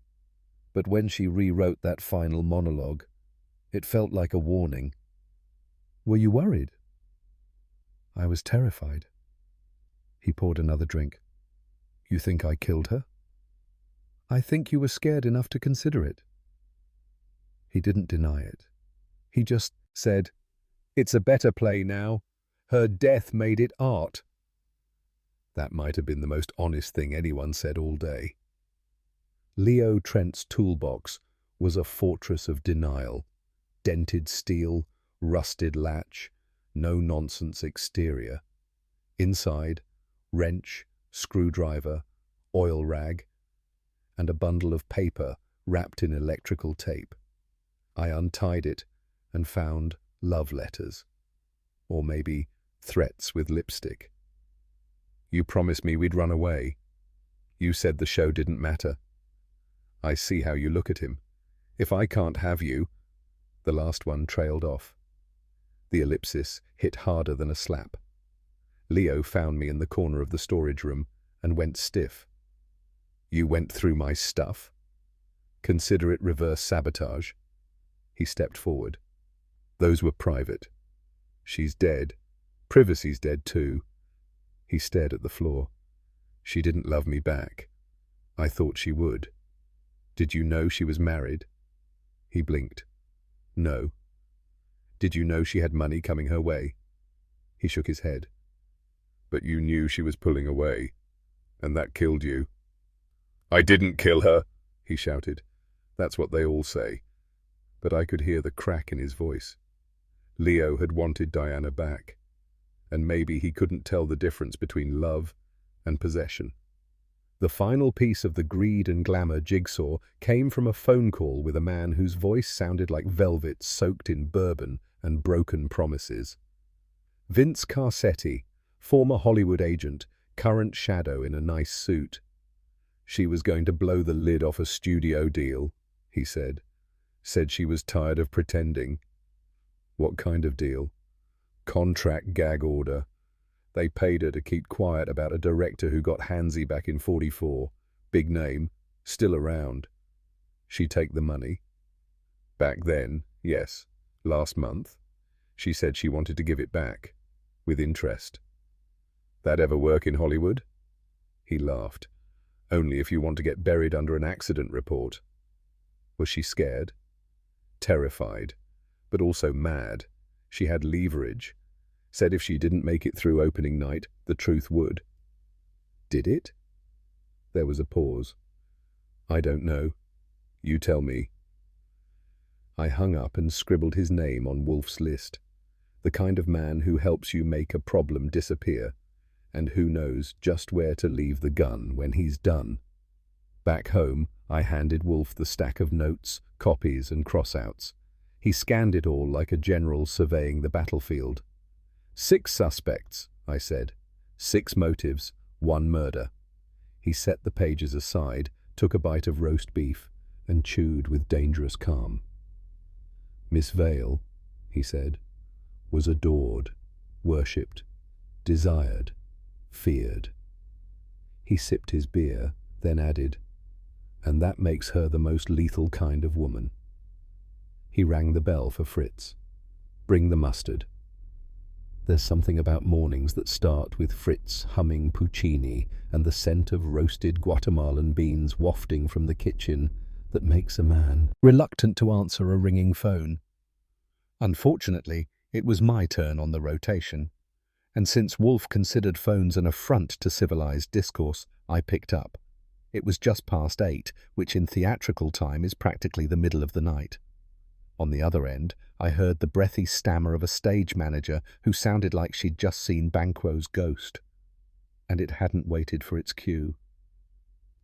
But when she rewrote that final monologue, it felt like a warning. Were you worried? I was terrified. He poured another drink. You think I killed her? I think you were scared enough to consider it. He didn't deny it. He just said, It's a better play now. Her death made it art. That might have been the most honest thing anyone said all day. Leo Trent's toolbox was a fortress of denial. Dented steel, rusted latch, no-nonsense exterior. Inside, wrench, screwdriver, oil rag, and a bundle of paper wrapped in electrical tape. I untied it and found love letters, or maybe threats with lipstick. You promised me we'd run away. You said the show didn't matter. I see how you look at him. If I can't have you... The last one trailed off. The ellipsis hit harder than a slap. Leo found me in the corner of the storage room and went stiff. You went through my stuff? Consider it reverse sabotage. He stepped forward. Those were private. She's dead. Privacy's dead too. He stared at the floor. She didn't love me back. I thought she would. Did you know she was married? He blinked. No. Did you know she had money coming her way? He shook his head. But you knew she was pulling away, and that killed you. I didn't kill her, he shouted. That's what they all say. But I could hear the crack in his voice. Leo had wanted Diana back, and maybe he couldn't tell the difference between love and possession. The final piece of the greed and glamour jigsaw came from a phone call with a man whose voice sounded like velvet soaked in bourbon and broken promises. Vince Carcetti, former Hollywood agent, current shadow in a nice suit. She was going to blow the lid off a studio deal, he said. Said she was tired of pretending. What kind of deal? Contract gag order. They paid her to keep quiet about a director who got handsy back in '44. Big name, still around. She'd take the money. Back then, yes. Last month, she said she wanted to give it back, with interest. That ever work in Hollywood? He laughed. Only if you want to get buried under an accident report. Was she scared? Terrified, but also mad. She had leverage. Said if she didn't make it through opening night, the truth would. Did it? There was a pause. I don't know. You tell me. I hung up and scribbled his name on Wolfe's list. The kind of man who helps you make a problem disappear, and who knows just where to leave the gun when he's done. Back home, I handed Wolfe the stack of notes, copies, and crossouts. He scanned it all like a general surveying the battlefield. 6 suspects, I said. 6 motives, 1 murder. He set the pages aside, took a bite of roast beef, and chewed with dangerous calm. Miss Vale, he said, was adored, worshipped, desired, feared. He sipped his beer, then added, and that makes her the most lethal kind of woman. He rang the bell for Fritz. Bring the mustard. There's something about mornings that start with Fritz humming Puccini and the scent of roasted Guatemalan beans wafting from the kitchen that makes a man reluctant to answer a ringing phone. Unfortunately, it was my turn on the rotation, and since Wolfe considered phones an affront to civilized discourse, I picked up. It was just past 8, which in theatrical time is practically the middle of the night. On the other end, I heard the breathy stammer of a stage manager who sounded like she'd just seen Banquo's ghost. And it hadn't waited for its cue.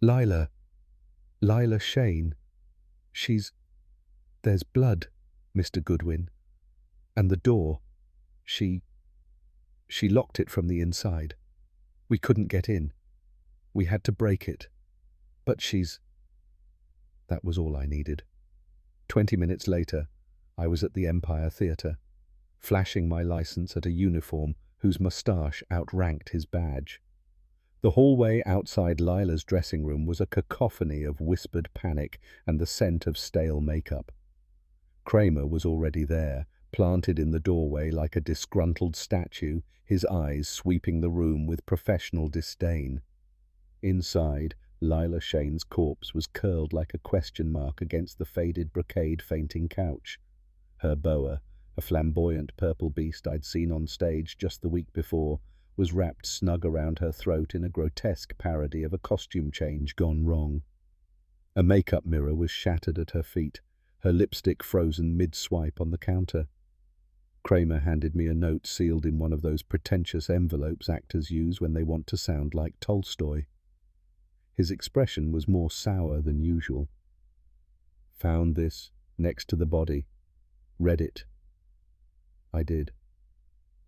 Lila Shane. There's blood, Mr. Goodwin. And the door, she locked it from the inside. We couldn't get in. We had to break it. But That was all I needed. 20 minutes later, I was at the Empire Theatre, flashing my license at a uniform whose moustache outranked his badge. The hallway outside Lila's dressing room was a cacophony of whispered panic and the scent of stale makeup. Kramer was already there, planted in the doorway like a disgruntled statue, his eyes sweeping the room with professional disdain. Inside, Lila Shane's corpse was curled like a question mark against the faded brocade fainting couch. Her boa, a flamboyant purple beast I'd seen on stage just the week before, was wrapped snug around her throat in a grotesque parody of a costume change gone wrong. A makeup mirror was shattered at her feet, her lipstick frozen mid-swipe on the counter. Kramer handed me a note sealed in one of those pretentious envelopes actors use when they want to sound like Tolstoy. His expression was more sour than usual. Found this next to the body. Read it. I did.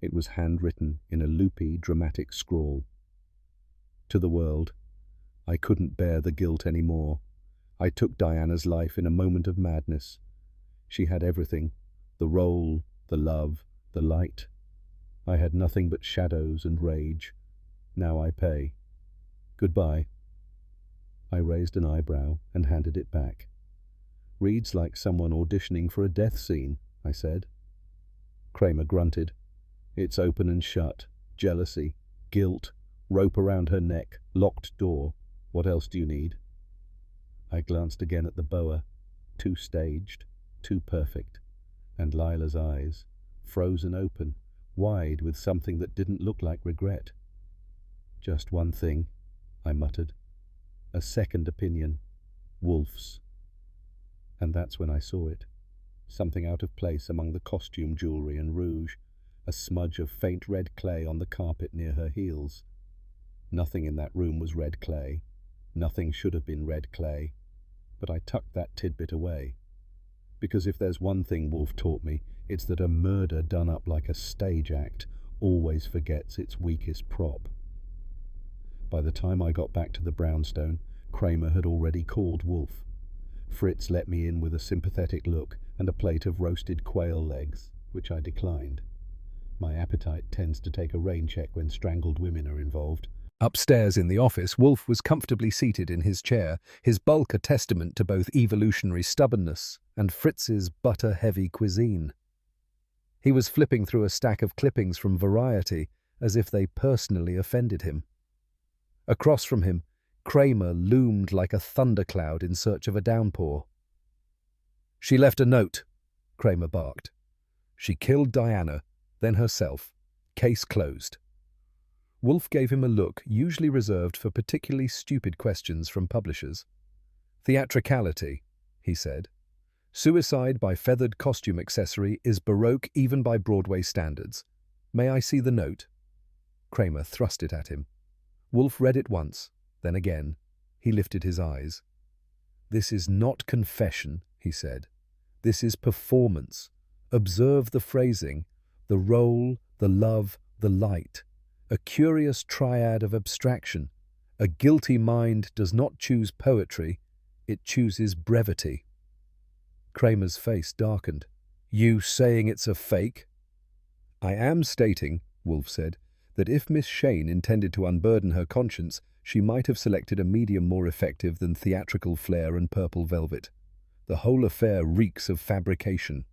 It was handwritten in a loopy, dramatic scrawl. To the world, I couldn't bear the guilt any more. I took Diana's life in a moment of madness. She had everything, the role, the love, the light. I had nothing but shadows and rage. Now I pay. Goodbye. I raised an eyebrow and handed it back. Reads like someone auditioning for a death scene, I said. Kramer grunted. It's open and shut. Jealousy, guilt, rope around her neck, locked door. What else do you need? I glanced again at the boa. Too staged, too perfect. And Lila's eyes, frozen open, wide with something that didn't look like regret. Just one thing, I muttered. A second opinion. Wolfe's. And that's when I saw it. Something out of place among the costume jewellery and rouge, a smudge of faint red clay on the carpet near her heels. Nothing in that room was red clay. Nothing should have been red clay. But I tucked that tidbit away. Because if there's one thing Wolfe taught me, it's that a murder done up like a stage act always forgets its weakest prop. By the time I got back to the brownstone, Kramer had already called Wolfe. Fritz let me in with a sympathetic look and a plate of roasted quail legs, which I declined. My appetite tends to take a rain check when strangled women are involved. Upstairs in the office, Wolfe was comfortably seated in his chair, his bulk a testament to both evolutionary stubbornness and Fritz's butter-heavy cuisine. He was flipping through a stack of clippings from Variety as if they personally offended him. Across from him, Kramer loomed like a thundercloud in search of a downpour. She left a note, Kramer barked. She killed Diana, then herself. Case closed. Wolfe gave him a look usually reserved for particularly stupid questions from publishers. Theatricality, he said. Suicide by feathered costume accessory is baroque even by Broadway standards. May I see the note? Kramer thrust it at him. Wolfe read it once, then again. He lifted his eyes. This is not confession, he said. This is performance. Observe the phrasing, the role, the love, the light. A curious triad of abstraction. A guilty mind does not choose poetry, it chooses brevity. Kramer's face darkened. You saying it's a fake? I am stating, Wolfe said, that if Miss Shane intended to unburden her conscience, she might have selected a medium more effective than theatrical flair and purple velvet. The whole affair reeks of fabrication.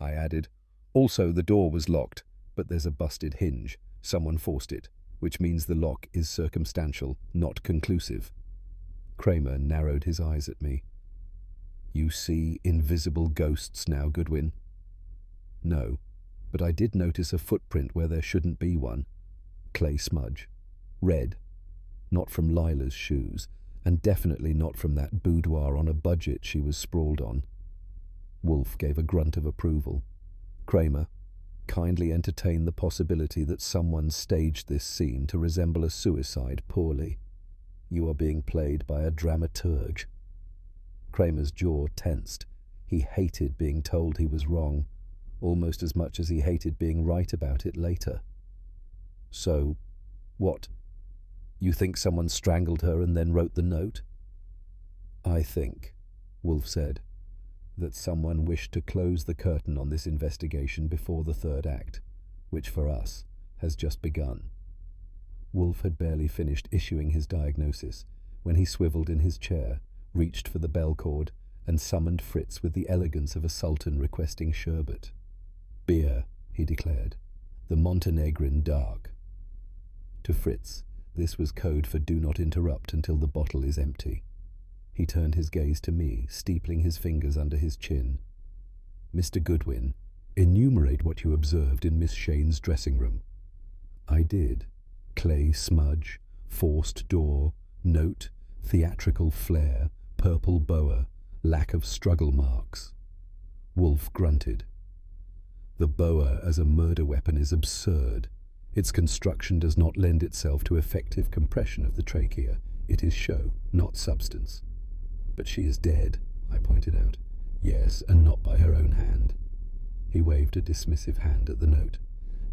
I added, also the door was locked, but there's a busted hinge. Someone forced it, which means the lock is circumstantial, not conclusive. Kramer narrowed his eyes at me. You see invisible ghosts now, Goodwin? No, but I did notice a footprint where there shouldn't be one. Clay smudge. Red. Not from Lila's shoes, and definitely not from that boudoir on a budget she was sprawled on. Wolfe gave a grunt of approval. Kramer, kindly entertain the possibility that someone staged this scene to resemble a suicide poorly. You are being played by a dramaturge. Kramer's jaw tensed. He hated being told he was wrong, almost as much as he hated being right about it later. So, what? You think someone strangled her and then wrote the note? I think, Wolfe said, that someone wished to close the curtain on this investigation before the third act, which for us has just begun. Wolfe had barely finished issuing his diagnosis when he swiveled in his chair, reached for the bell cord, and summoned Fritz with the elegance of a sultan requesting sherbet. Beer, he declared, the Montenegrin dark. To Fritz, this was code for do not interrupt until the bottle is empty. He turned his gaze to me, steepling his fingers under his chin. Mr. Goodwin, enumerate what you observed in Miss Shane's dressing room. I did. Clay smudge, forced door, note, theatrical flare, purple boa, lack of struggle marks. Wolfe grunted. The boa as a murder weapon is absurd. Its construction does not lend itself to effective compression of the trachea. It is show, not substance. But she is dead, I pointed out. Yes, and not by her own hand. He waved a dismissive hand at the note.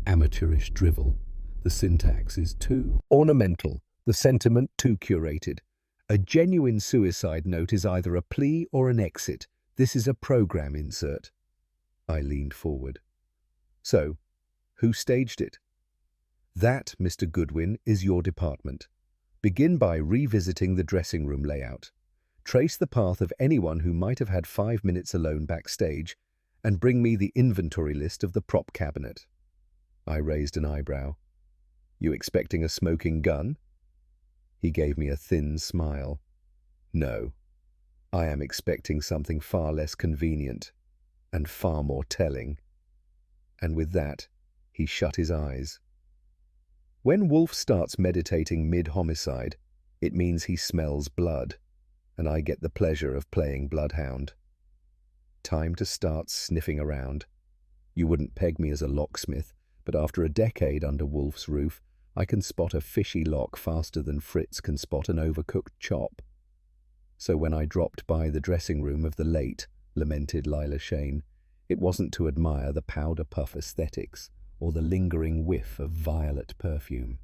Amateurish drivel. The syntax is too ornamental, the sentiment too curated. A genuine suicide note is either a plea or an exit. This is a program insert. I leaned forward. So, who staged it? That, Mr. Goodwin, is your department. Begin by revisiting the dressing room layout. Trace the path of anyone who might have had 5 minutes alone backstage, and bring me the inventory list of the prop cabinet. I raised an eyebrow. You expecting a smoking gun? He gave me a thin smile. No, I am expecting something far less convenient and far more telling. And with that, he shut his eyes. When Wolfe starts meditating mid-homicide, it means he smells blood, and I get the pleasure of playing bloodhound. Time to start sniffing around. You wouldn't peg me as a locksmith, but after a decade under Wolfe's roof, I can spot a fishy lock faster than Fritz can spot an overcooked chop. So when I dropped by the dressing room of the late, lamented Lila Shane, it wasn't to admire the powder puff aesthetics or the lingering whiff of violet perfume.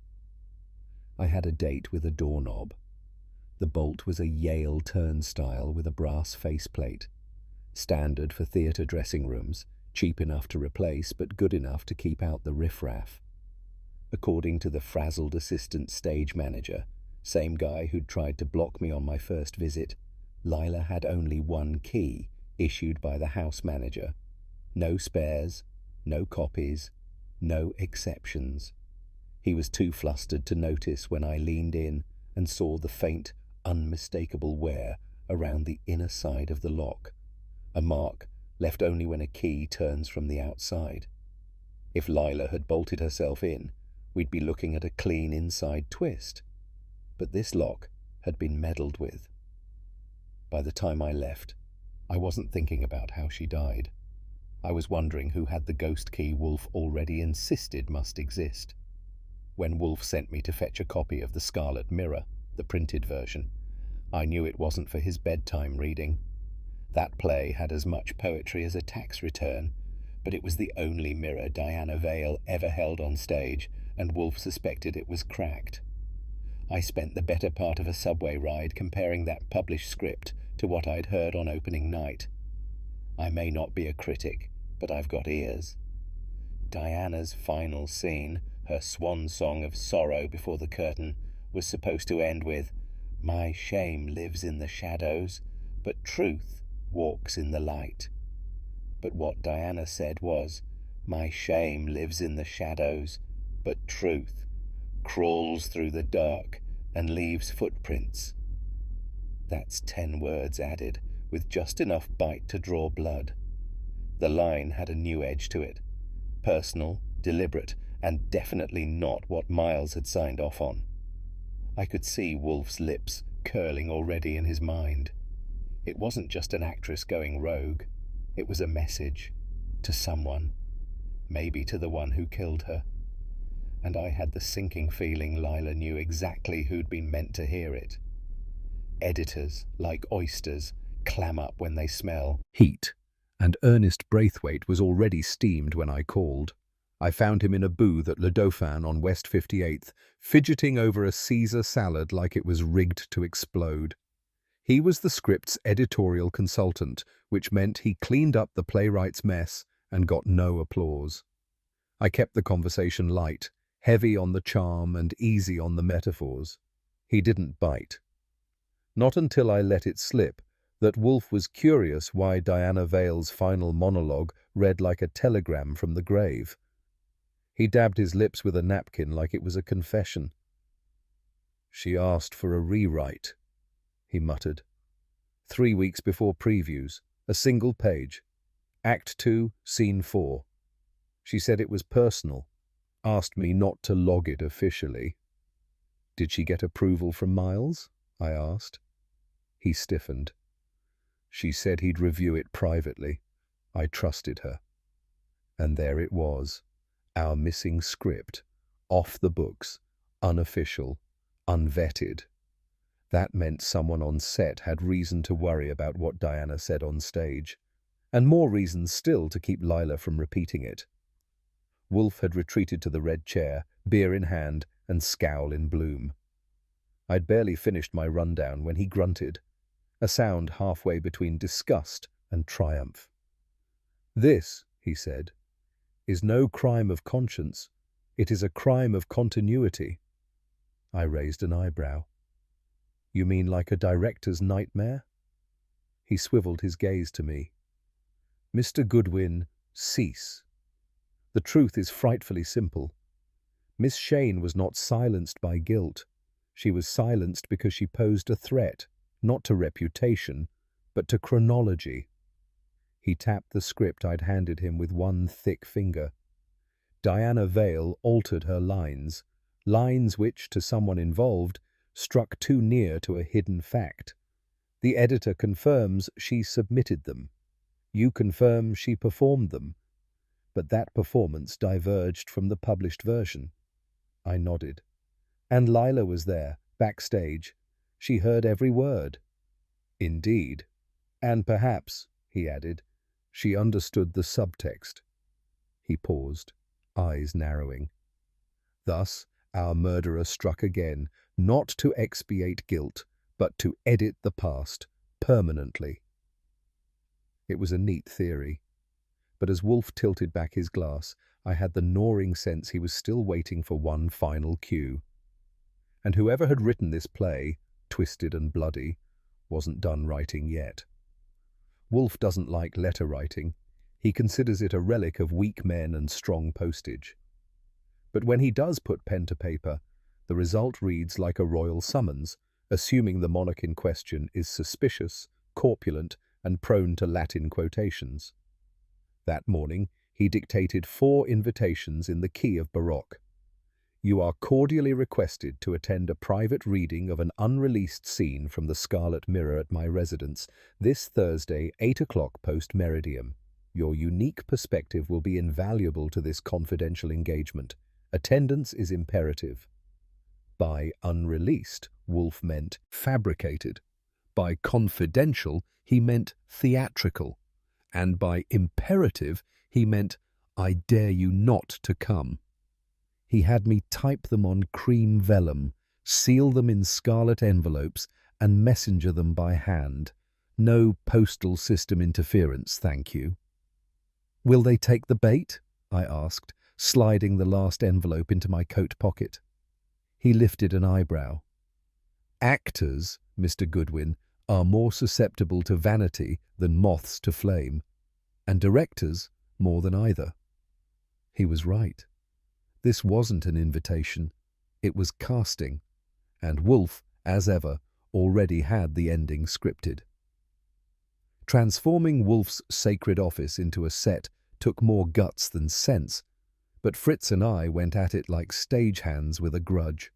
I had a date with a doorknob. The bolt was a Yale turnstile with a brass faceplate, standard for theatre dressing rooms, cheap enough to replace but good enough to keep out the riffraff. According to the frazzled assistant stage manager, same guy who'd tried to block me on my first visit, Lila had only one key, issued by the house manager. No spares, no copies, no exceptions. He was too flustered to notice when I leaned in and saw the faint, unmistakable wear around the inner side of the lock, a mark left only when a key turns from the outside. If Lila had bolted herself in, we'd be looking at a clean inside twist. But this lock had been meddled with. By the time I left, I wasn't thinking about how she died. I was wondering who had the ghost key Wolfe already insisted must exist. When Wolfe sent me to fetch a copy of The Scarlet Mirror, the printed version, I knew it wasn't for his bedtime reading. That play had as much poetry as a tax return, but it was the only mirror Diana Vale ever held on stage, and Wolfe suspected it was cracked. I spent the better part of a subway ride comparing that published script to what I'd heard on opening night. I may not be a critic, but I've got ears. Diana's final scene, her swan song of sorrow before the curtain, was supposed to end with, "My shame lives in the shadows, but truth walks in the light." But what Diana said was, "My shame lives in the shadows, but truth crawls through the dark and leaves footprints." That's 10 words added, with just enough bite to draw blood. The line had a new edge to it, personal, deliberate, and definitely not what Miles had signed off on. I could see Wolfe's lips curling already in his mind. It wasn't just an actress going rogue. It was a message to someone, maybe to the one who killed her. And I had the sinking feeling Lila knew exactly who'd been meant to hear it. Editors, like oysters, clam up when they smell heat, and Ernest Braithwaite was already steamed when I called. I found him in a booth at Le Dauphin on West 58th, fidgeting over a Caesar salad like it was rigged to explode. He was the script's editorial consultant, which meant he cleaned up the playwright's mess and got no applause. I kept the conversation light, heavy on the charm and easy on the metaphors. He didn't bite. Not until I let it slip that Wolfe was curious why Diana Vale's final monologue read like a telegram from the grave. He dabbed his lips with a napkin like it was a confession. "She asked for a rewrite," he muttered. 3 weeks before previews, a single page. Act 2, Scene 4. She said it was personal, asked me not to log it officially. "Did she get approval from Miles?" I asked. He stiffened. "She said he'd review it privately. I trusted her." And there it was, our missing script, off the books, unofficial, unvetted. That meant someone on set had reason to worry about what Diana said on stage, and more reason still to keep Lila from repeating it. Wolfe had retreated to the red chair, beer in hand and scowl in bloom. I'd barely finished my rundown when he grunted, a sound halfway between disgust and triumph. "This," he said, "is no crime of conscience. It is a crime of continuity." I raised an eyebrow. "You mean like a director's nightmare?" He swiveled his gaze to me. "Mr. Goodwin, cease. The truth is frightfully simple. Miss Shane was not silenced by guilt. She was silenced because she posed a threat, not to reputation, but to chronology." He tapped the script I'd handed him with one thick finger. Diana Vale altered her lines, lines which, to someone involved, struck too near to a hidden fact. The editor confirms she submitted them. You confirm she performed them. But that performance diverged from the published version. I nodded. And Lila was there, backstage. She heard every word. "Indeed. And perhaps," he added, "she understood the subtext." He paused, eyes narrowing. Thus, our murderer struck again, not to expiate guilt, but to edit the past, permanently. It was a neat theory. But as Wolfe tilted back his glass, I had the gnawing sense he was still waiting for one final cue. And whoever had written this play, twisted and bloody, wasn't done writing yet. Wolfe doesn't like letter writing. He considers it a relic of weak men and strong postage. But when he does put pen to paper, the result reads like a royal summons, assuming the monarch in question is suspicious, corpulent, and prone to Latin quotations. That morning, he dictated 4 invitations in the key of Baroque. "You are cordially requested to attend a private reading of an unreleased scene from the Scarlet Mirror at my residence this Thursday, 8 o'clock post-meridium. Your unique perspective will be invaluable to this confidential engagement. Attendance is imperative." By unreleased, Wolfe meant fabricated. By confidential, he meant theatrical. And by imperative, he meant, "I dare you not to come." He had me type them on cream vellum, seal them in scarlet envelopes, and messenger them by hand. No postal system interference, thank you. "Will they take the bait?" I asked, sliding the last envelope into my coat pocket. He lifted an eyebrow. "Actors, Mr. Goodwin, are more susceptible to vanity than moths to flame, and directors more than either." He was right. This wasn't an invitation. It was casting, and Wolfe, as ever, already had the ending scripted. Transforming Wolfe's sacred office into a set took more guts than sense, but Fritz and I went at it like stagehands with a grudge.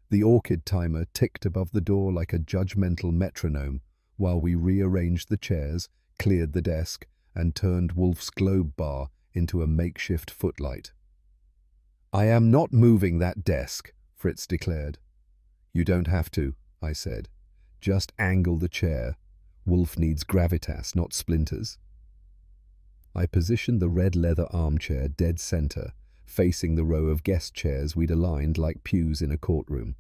The orchid timer ticked above the door like a judgmental metronome while we rearranged the chairs, cleared the desk, and turned Wolfe's globe bar into a makeshift footlight. "I am not moving that desk," Fritz declared. "You don't have to," I said. "Just angle the chair. Wolfe needs gravitas, not splinters." I positioned the red leather armchair dead center, facing the row of guest chairs we'd aligned like pews in a courtroom.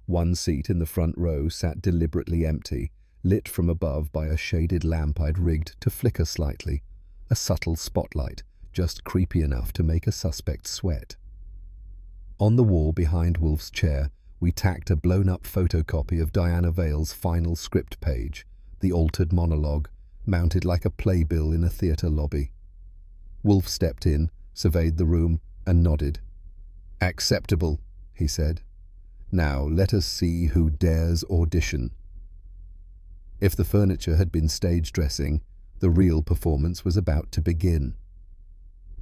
One seat in the front row sat deliberately empty, lit from above by a shaded lamp I'd rigged to flicker slightly, a subtle spotlight, just creepy enough to make a suspect sweat. On the wall behind Wolfe's chair, we tacked a blown-up photocopy of Diana Vale's final script page, the altered monologue, mounted like a playbill in a theatre lobby. Wolfe stepped in, surveyed the room, and nodded. "Acceptable," he said. "Now let us see who dares audition." If the furniture had been stage dressing, the real performance was about to begin.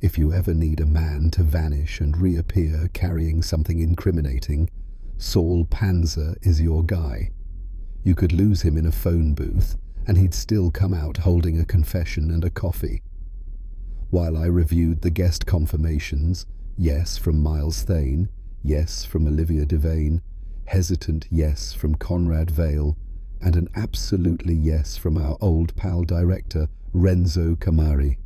If you ever need a man to vanish and reappear carrying something incriminating, Saul Panzer is your guy. You could lose him in a phone booth, and he'd still come out holding a confession and a coffee. While I reviewed the guest confirmations, yes from Miles Thane, yes from Olivia Devane, hesitant yes from Conrad Vale, and an absolutely yes from our old pal director, Renzo Camari.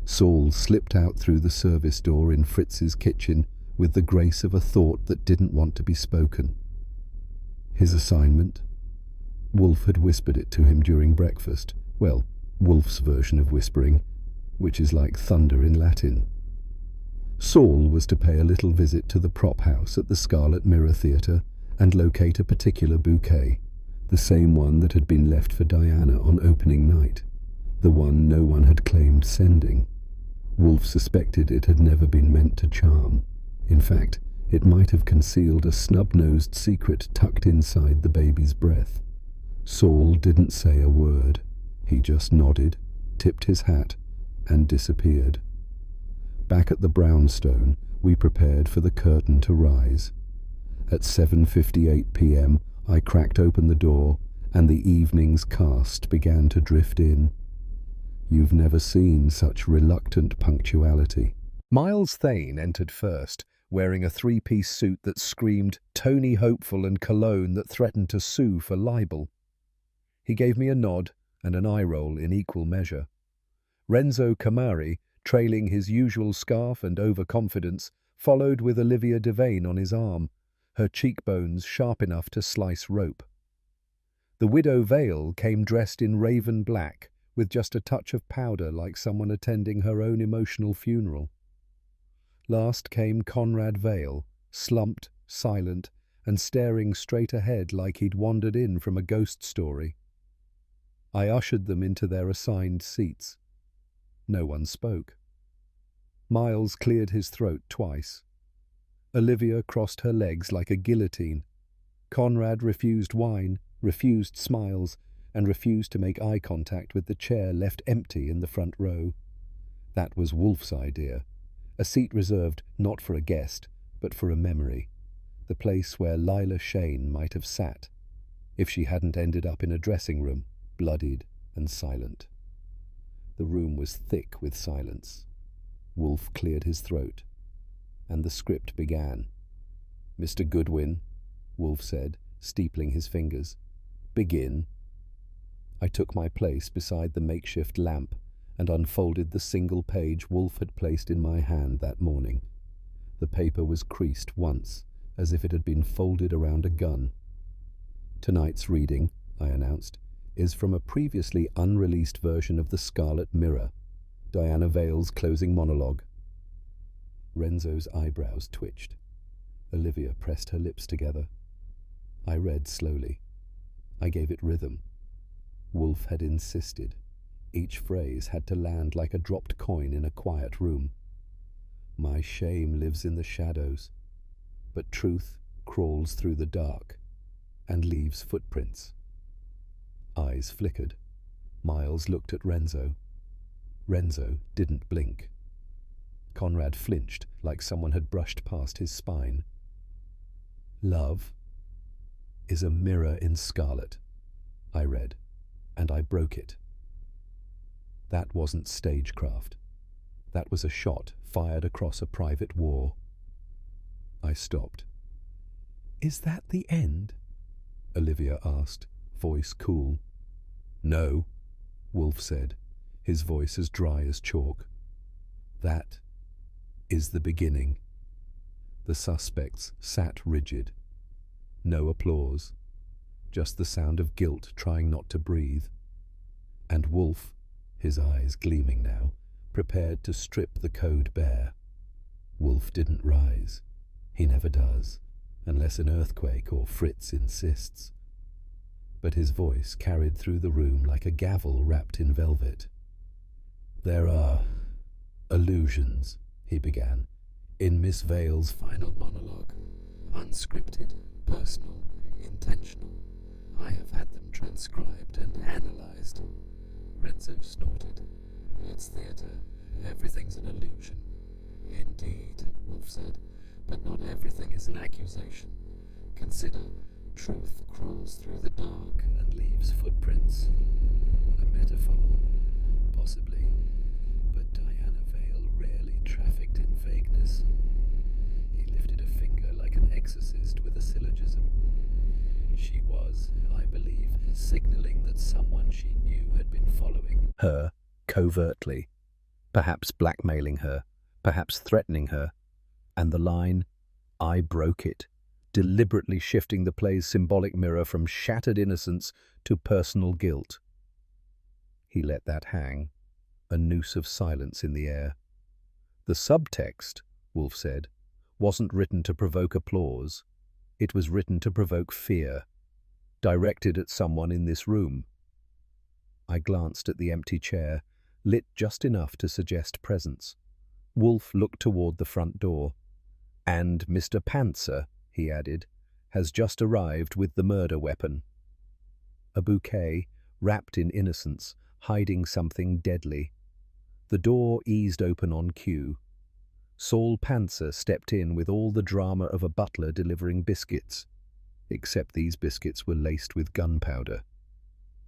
Saul slipped out through the service door in Fritz's kitchen with the grace of a thought that didn't want to be spoken. His assignment? Wolfe had whispered it to him during breakfast. Well, Wolfe's version of whispering, which is like thunder in Latin. Saul was to pay a little visit to the prop house at the Scarlet Mirror Theatre and locate a particular bouquet, the same one that had been left for Diana on opening night, the one no one had claimed sending. Wolfe suspected it had never been meant to charm. In fact, it might have concealed a snub-nosed secret tucked inside the baby's breath. Saul didn't say a word. He just nodded, tipped his hat, and disappeared. Back at the brownstone, we prepared for the curtain to rise. At 7:58 p.m., I cracked open the door, and the evening's cast began to drift in. You've never seen such reluctant punctuality. Miles Thane entered first, wearing a three-piece suit that screamed Tony Hopeful and cologne that threatened to sue for libel. He gave me a nod and an eye roll in equal measure. Renzo Camari, trailing his usual scarf and overconfidence, followed with Olivia Devane on his arm, her cheekbones sharp enough to slice rope. The widow Vale came dressed in raven black, with just a touch of powder like someone attending her own emotional funeral. Last came Conrad Vale, slumped, silent, and staring straight ahead like he'd wandered in from a ghost story. I ushered them into their assigned seats. No one spoke. Miles cleared his throat twice. Olivia crossed her legs like a guillotine. Conrad refused wine, refused smiles, and refused to make eye contact with the chair left empty in the front row. That was Wolfe's idea. A seat reserved not for a guest, but for a memory. The place where Lila Shane might have sat, if she hadn't ended up in a dressing room, bloodied and silent. The room was thick with silence. Wolfe cleared his throat, and the script began. "Mr. Goodwin," Wolfe said, steepling his fingers. "Begin." I took my place beside the makeshift lamp and unfolded the single page Wolfe had placed in my hand that morning. The paper was creased once, as if it had been folded around a gun. "Tonight's reading," I announced, "is from a previously unreleased version of The Scarlet Mirror, Diana Vale's closing monologue." Renzo's eyebrows twitched. Olivia pressed her lips together. I read slowly. I gave it rhythm. Wolfe had insisted. Each phrase had to land like a dropped coin in a quiet room. "My shame lives in the shadows, but truth crawls through the dark and leaves footprints." Eyes flickered. Miles looked at Renzo. Renzo didn't blink. Conrad flinched like someone had brushed past his spine. "Love is a mirror in scarlet," I read, and I broke it. That wasn't stagecraft. That was a shot fired across a private war. I stopped. "Is that the end?" Olivia asked, voice cool. "No," Wolfe said, his voice as dry as chalk. "That is the beginning." The suspects sat rigid. No applause, just the sound of guilt trying not to breathe. And Wolfe, his eyes gleaming now, prepared to strip the code bare. Wolfe didn't rise. He never does, unless an earthquake or Fritz insists. But his voice carried through the room like a gavel wrapped in velvet. "There are illusions," he began, in Miss Vale's final monologue. "Unscripted, personal, intentional. I have had them transcribed and analyzed." Renzo snorted. "It's theater. Everything's an illusion." "Indeed," Wolfe said, "but not everything is an accusation. Consider, truth crawls through the dark and leaves footprints. A metaphor, possibly, but Diana Vale rarely trafficked in vagueness." He lifted a finger like an exorcist with a syllogism. "She was, I believe, signaling that someone she knew had been following her covertly, perhaps blackmailing her, perhaps threatening her. And the line, 'I broke it,' deliberately shifting the play's symbolic mirror from shattered innocence to personal guilt." He let that hang, a noose of silence in the air. "The subtext," Wolfe said, "wasn't written to provoke applause. It was written to provoke fear, directed at someone in this room." I glanced at the empty chair, lit just enough to suggest presence. Wolfe looked toward the front door. "And Mr. Pantzer," he added, "has just arrived with the murder weapon." A bouquet, wrapped in innocence, hiding something deadly. The door eased open on cue. Saul Pantzer stepped in with all the drama of a butler delivering biscuits, except these biscuits were laced with gunpowder.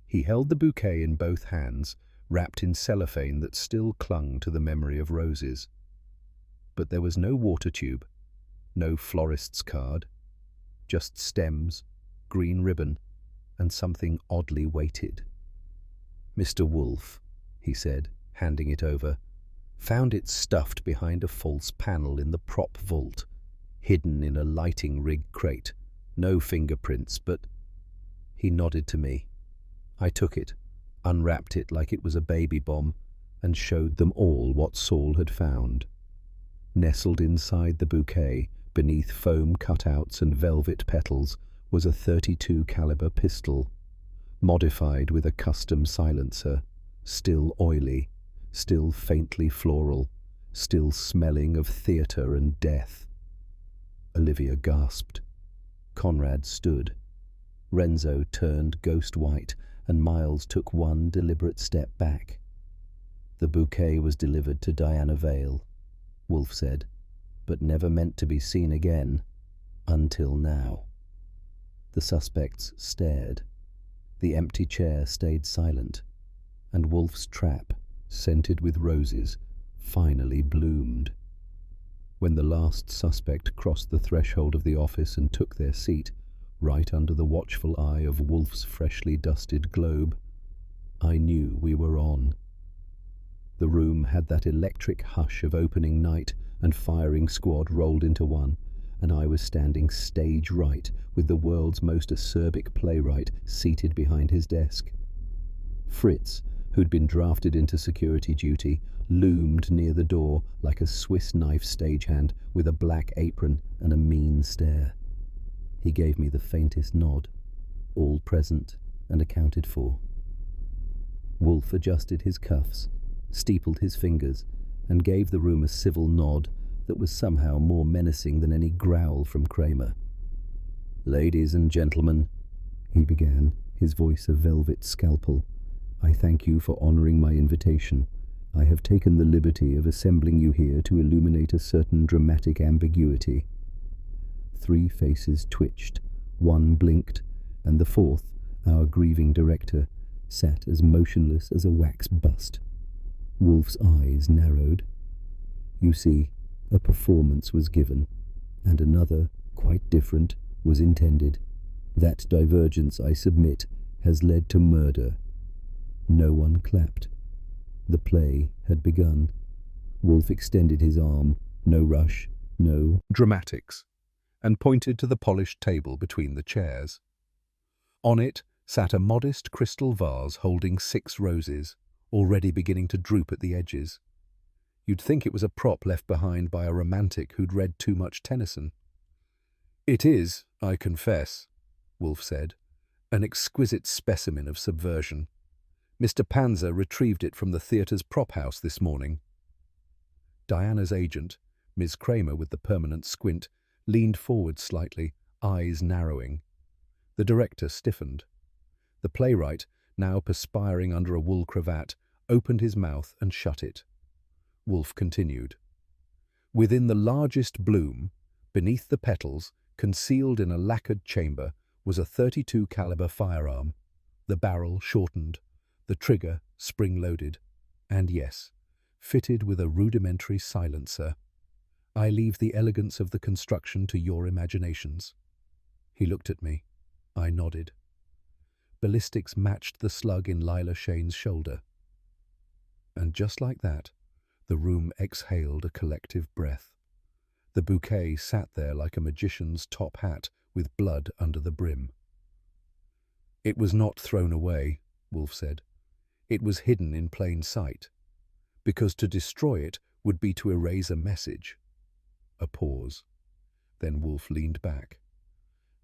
He held the bouquet in both hands, wrapped in cellophane that still clung to the memory of roses. But there was no water tube, no florist's card, just stems, green ribbon, and something oddly weighted. "Mr. Wolfe," he said, handing it over, "found it stuffed behind a false panel in the prop vault, hidden in a lighting rig crate. No fingerprints, but—" He nodded to me. I took it, unwrapped it like it was a baby bomb, and showed them all what Saul had found. Nestled inside the bouquet, beneath foam cutouts and velvet petals, was a .32 caliber pistol, modified with a custom silencer, still oily, still faintly floral, still smelling of theater and death. Olivia gasped. Conrad stood. Renzo turned ghost white, and Miles took one deliberate step back. "The bouquet was delivered to Diana Vale," Wolfe said, "but never meant to be seen again, until now." The suspects stared. The empty chair stayed silent, and Wolfe's trap, scented with roses, finally bloomed. When the last suspect crossed the threshold of the office and took their seat, right under the watchful eye of Wolfe's freshly dusted globe, I knew we were on. The room had that electric hush of opening night and firing squad rolled into one, and I was standing stage right with the world's most acerbic playwright seated behind his desk. Fritz, who'd been drafted into security duty, loomed near the door like a Swiss knife stagehand with a black apron and a mean stare. He gave me the faintest nod, all present and accounted for. Wolfe adjusted his cuffs, steepled his fingers, and gave the room a civil nod that was somehow more menacing than any growl from Kramer. "Ladies and gentlemen," he began, his voice a velvet scalpel, "I thank you for honoring my invitation. I have taken the liberty of assembling you here to illuminate a certain dramatic ambiguity." 3 faces twitched, 1 blinked, and the 4th, our grieving director, sat as motionless as a wax bust. Wolfe's eyes narrowed. You see, a performance was given, and another, quite different, was intended. That divergence, I submit, has led to murder. No one clapped. The play had begun. Wolfe extended his arm. No rush, no dramatics, and pointed to the polished table between the chairs. On it sat a modest crystal vase holding 6 roses, already beginning to droop at the edges. You'd think it was a prop left behind by a romantic who'd read too much Tennyson. "It is, I confess," Wolfe said, "an exquisite specimen of subversion. Mr. Panzer retrieved it from the theatre's prop house this morning." Diana's agent, Miss Kramer with the permanent squint, leaned forward slightly, eyes narrowing. The director stiffened. The playwright, now perspiring under a wool cravat, opened his mouth and shut it. Wolfe continued. "Within the largest bloom, beneath the petals, concealed in a lacquered chamber, was a .32 caliber firearm, the barrel shortened, the trigger spring-loaded, and yes, fitted with a rudimentary silencer. I leave the elegance of the construction to your imaginations." He looked at me. I nodded. Ballistics matched the slug in Lila Shane's shoulder. And just like that, the room exhaled a collective breath. The bouquet sat there like a magician's top hat with blood under the brim. "It was not thrown away," Wolfe said. "It was hidden in plain sight, because to destroy it would be to erase a message." A pause. Then Wolfe leaned back.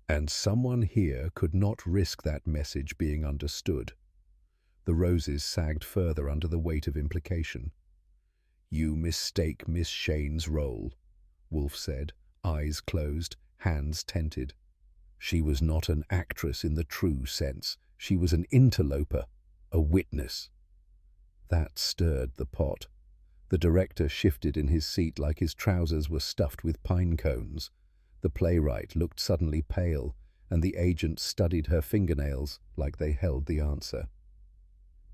"And someone here could not risk that message being understood." The roses sagged further under the weight of implication. "You mistake Miss Shane's role," Wolfe said, eyes closed, hands tented. "She was not an actress in the true sense. She was an interloper, a witness." That stirred the pot. The director shifted in his seat like his trousers were stuffed with pine cones. The playwright looked suddenly pale, and the agent studied her fingernails like they held the answer.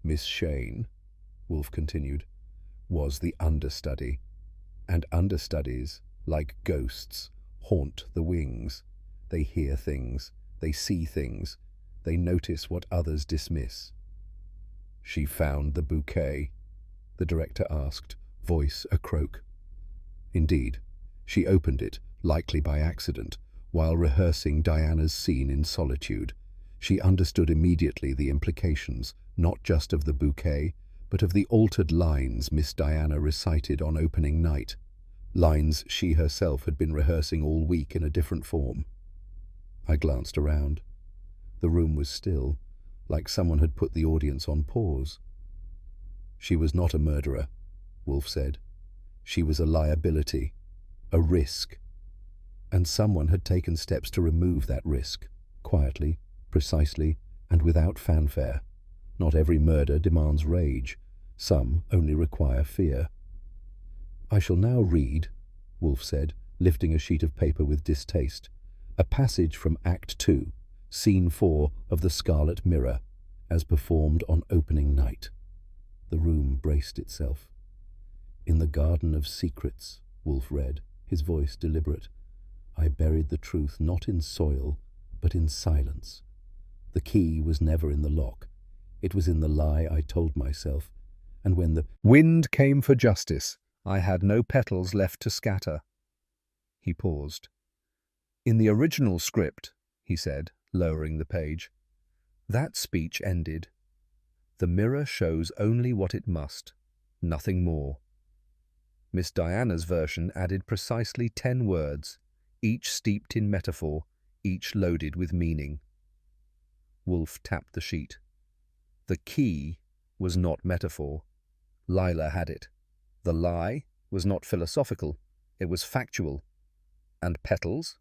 "Miss Shane," Wolfe continued, "was the understudy, and understudies, like ghosts, haunt the wings. They hear things, they see things, they notice what others dismiss." "She found the bouquet?" the director asked, voice a croak. "Indeed. She opened it, likely by accident, while rehearsing Diana's scene in solitude. She understood immediately the implications, not just of the bouquet, but of the altered lines Miss Diana recited on opening night, lines she herself had been rehearsing all week in a different form." I glanced around. The room was still, like someone had put the audience on pause. "She was not a murderer," Wolfe said. "She was a liability, a risk. And someone had taken steps to remove that risk, quietly, precisely, and without fanfare. Not every murder demands rage. Some only require fear." "I shall now read," Wolfe said, lifting a sheet of paper with distaste, "a passage from Act 2, Scene 4 of The Scarlet Mirror, as performed on opening night." The room braced itself. "In the Garden of Secrets," Wolfe read, his voice deliberate, "I buried the truth not in soil, but in silence. The key was never in the lock. It was in the lie I told myself. And when the wind came for justice, I had no petals left to scatter." He paused. "In the original script," he said, lowering the page, "that speech ended. The mirror shows only what it must, nothing more. Miss Diana's version added precisely 10 words, each steeped in metaphor, each loaded with meaning." Wolfe tapped the sheet. "The key was not metaphor. Lila had it. The lie was not philosophical, it was factual. And petals?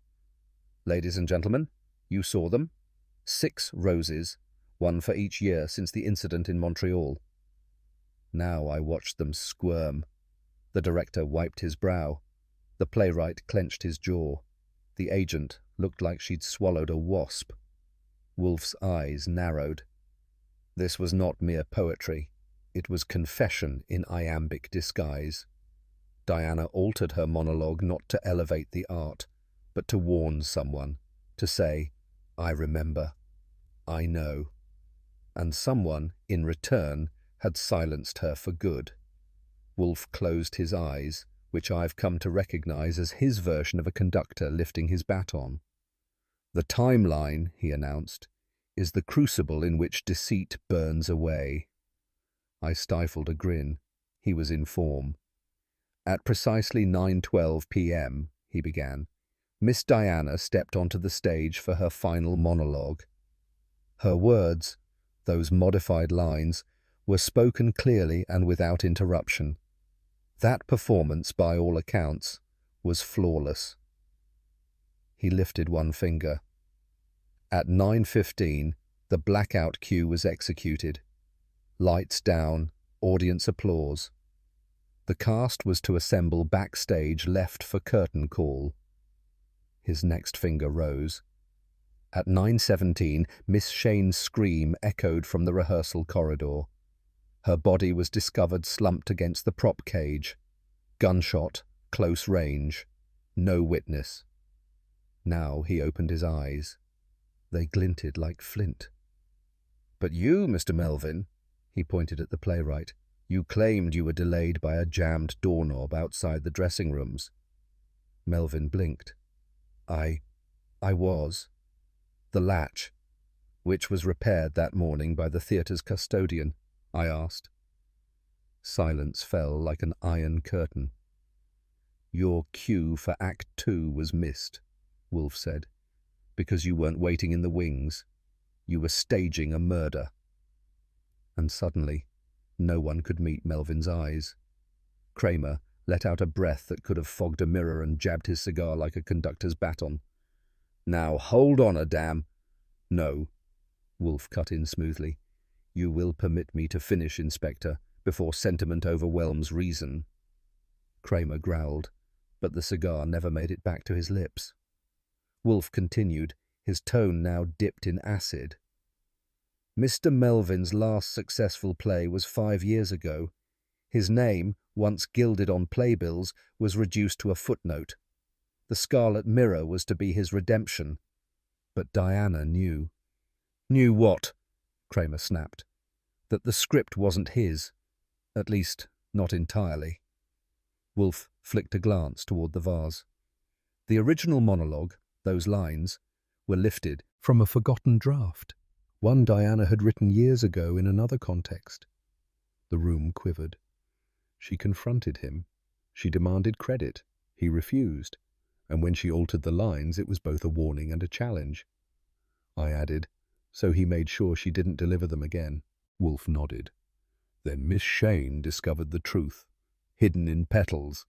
Ladies and gentlemen, you saw them. 6 roses, 1 for each year since the incident in Montreal. Now I watched them squirm. The director wiped his brow. The playwright clenched his jaw. The agent looked like she'd swallowed a wasp. Wolfe's eyes narrowed. This was not mere poetry. It was confession in iambic disguise. Diana altered her monologue not to elevate the art, but to warn someone, to say, "I remember, I know." And someone, in return, had silenced her for good. Wolfe closed his eyes, which I've come to recognize as his version of a conductor lifting his baton. "The timeline," he announced, "is the crucible in which deceit burns away." I stifled a grin. He was in form. "At precisely 9:12 p.m., he began, Miss Diana stepped onto the stage for her final monologue. Her words, those modified lines, were spoken clearly and without interruption. That performance, by all accounts, was flawless. He lifted one finger. At 9:15, the blackout cue was executed. Lights down, audience applause. The cast was to assemble backstage left for curtain call. His next finger rose. At 9:17, Miss Shane's scream echoed from the rehearsal corridor. Her body was discovered slumped against the prop cage. Gunshot, close range, no witness. Now he opened his eyes. They glinted like flint. "But you, Mr. Melvin," he pointed at the playwright, "you claimed you were delayed by a jammed doorknob outside the dressing rooms." Melvin blinked. I was. The latch, which was repaired that morning by the theatre's custodian, I asked. Silence fell like an iron curtain. "Your cue for Act 2 was missed," Wolfe said, "because you weren't waiting in the wings. You were staging a murder." And suddenly, no one could meet Melvin's eyes. Kramer let out a breath that could have fogged a mirror and jabbed his cigar like a conductor's baton. "Now hold on a damn—" "No," Wolfe cut in smoothly. "You will permit me to finish, Inspector, before sentiment overwhelms reason." Kramer growled, but the cigar never made it back to his lips. Wolfe continued, his tone now dipped in acid. "Mr. Melvin's last successful play was 5 years ago. His name, once gilded on playbills, was reduced to a footnote. The Scarlet Mirror was to be his redemption. But Diana knew." "Knew what?" Kramer snapped. "That the script wasn't his. At least, not entirely." Wolfe flicked a glance toward the vase. The original monologue, those lines, were lifted from a forgotten draft, one Diana had written years ago in another context. The room quivered. She confronted him. She demanded credit. He refused. And when she altered the lines, it was both a warning and a challenge. I added, "So he made sure she didn't deliver them again." Wolfe nodded. "Then Miss Shane discovered the truth, hidden in petals,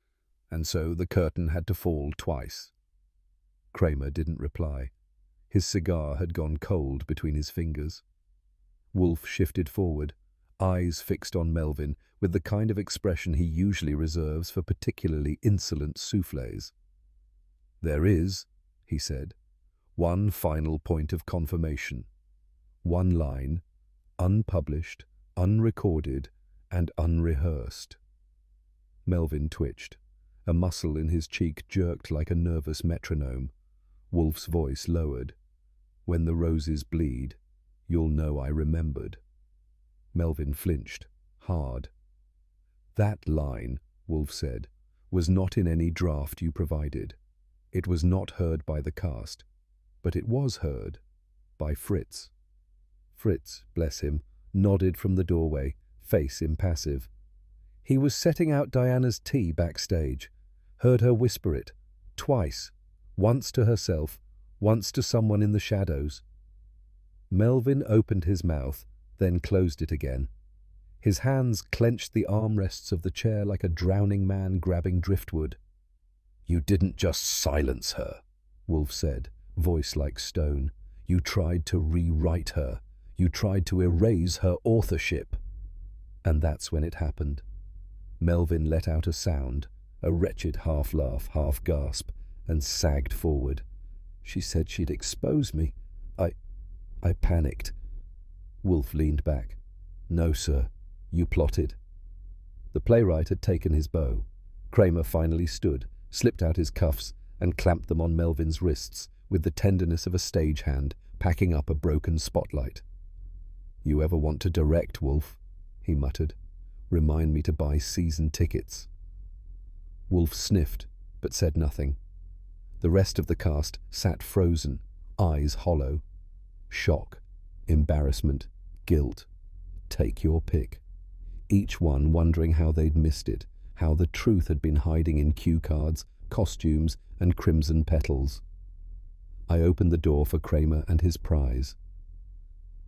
and so the curtain had to fall twice." Kramer didn't reply. His cigar had gone cold between his fingers. Wolfe shifted forward, eyes fixed on Melvin with the kind of expression he usually reserves for particularly insolent soufflés. "There is," he said, "one final point of confirmation. One line, unpublished, unrecorded, and unrehearsed." Melvin twitched. A muscle in his cheek jerked like a nervous metronome. Wolfe's voice lowered. "When the roses bleed, you'll know I remembered." Melvin flinched, hard. "That line," Wolfe said, "was not in any draft you provided. It was not heard by the cast, but it was heard by Fritz." Fritz, bless him, nodded from the doorway, face impassive. He was setting out Diana's tea backstage, heard her whisper it, twice, once to herself, once to someone in the shadows. Melvin opened his mouth, then closed it again. His hands clenched the armrests of the chair like a drowning man grabbing driftwood. "You didn't just silence her," Wolfe said, voice like stone. "You tried to rewrite her. You tried to erase her authorship." And that's when it happened. Melvin let out a sound, a wretched half-laugh, half-gasp, and sagged forward. "She said she'd expose me. I panicked." Wolfe leaned back. "No, sir. You plotted. The playwright had taken his bow. Kramer finally stood, slipped out his cuffs, and clamped them on Melvin's wrists with the tenderness of a stagehand packing up a broken spotlight. You ever want to direct, Wolfe? He muttered. Remind me to buy season tickets. Wolfe sniffed, but said nothing. The rest of the cast sat frozen, eyes hollow. Shock, embarrassment, guilt. Take your pick. Each one wondering how they'd missed it, how the truth had been hiding in cue cards, costumes, and crimson petals. I opened the door for Kramer and his prize.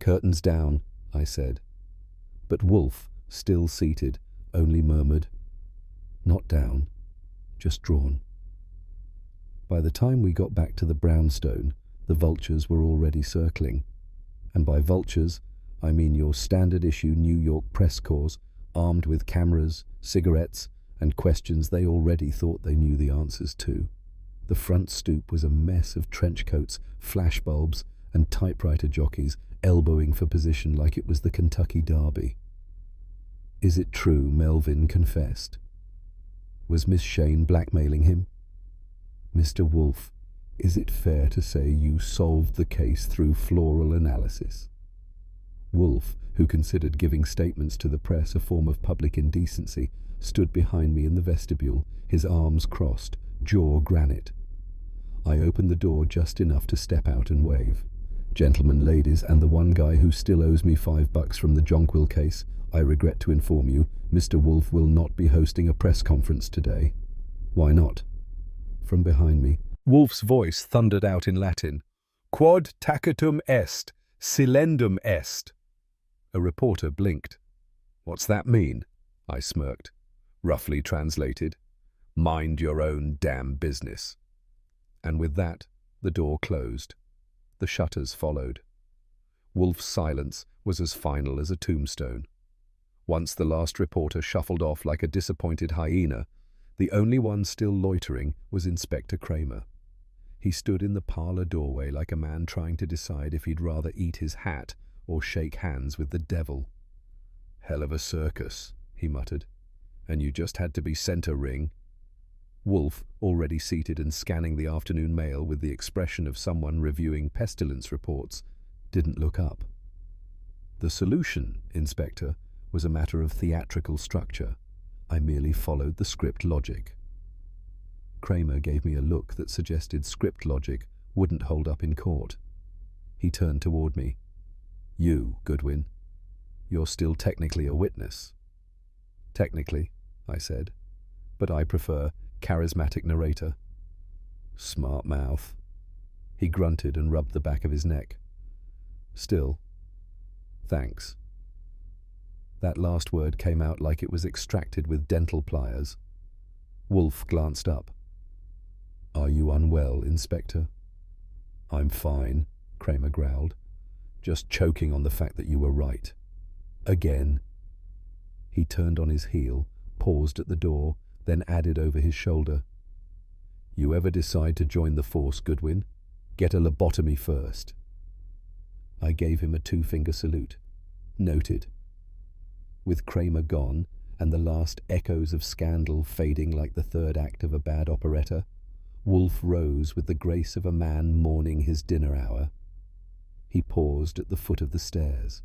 Curtains down, I said. But Wolfe, still seated, only murmured, Not down, just drawn. By the time we got back to the brownstone, the vultures were already circling. And by vultures, I mean your standard-issue New York press corps, armed with cameras, cigarettes, and questions they already thought they knew the answers to. The front stoop was a mess of trench coats, flashbulbs, and typewriter jockeys elbowing for position like it was the Kentucky Derby. Is it true Melvin confessed? Was Miss Shane blackmailing him? Mr. Wolfe, is it fair to say you solved the case through floral analysis? Wolfe, who considered giving statements to the press a form of public indecency, stood behind me in the vestibule, his arms crossed, jaw granite. I opened the door just enough to step out and wave. Gentlemen, ladies, and the one guy who still owes me $5 from the Jonquil case, I regret to inform you, Mr. Wolfe will not be hosting a press conference today. Why not? From behind me, Wolfe's voice thundered out in Latin. Quod tacitum est, silendum est. A reporter blinked. What's that mean? I smirked. Roughly translated, mind your own damn business. And with that, the door closed. The shutters followed. Wolfe's silence was as final as a tombstone. Once the last reporter shuffled off like a disappointed hyena, the only one still loitering was Inspector Kramer. He stood in the parlor doorway like a man trying to decide if he'd rather eat his hat or shake hands with the devil. Hell of a circus, he muttered. And you just had to be center ring. Wolfe, already seated and scanning the afternoon mail with the expression of someone reviewing pestilence reports, didn't look up. The solution, Inspector, was a matter of theatrical structure. I merely followed the script logic. Kramer gave me a look that suggested script logic wouldn't hold up in court. He turned toward me. You, Goodwin, you're still technically a witness. Technically, I said, but I prefer charismatic narrator. Smart mouth. He grunted and rubbed the back of his neck. Still, thanks. That last word came out like it was extracted with dental pliers. Wolfe glanced up. Are you unwell, Inspector? I'm fine, Kramer growled, just choking on the fact that you were right. Again. He turned on his heel, paused at the door, then added over his shoulder. You ever decide to join the force, Goodwin? Get a lobotomy first. I gave him a two-finger salute. Noted. With Kramer gone, and the last echoes of scandal fading like the third act of a bad operetta, Wolfe rose with the grace of a man mourning his dinner hour. He paused at the foot of the stairs.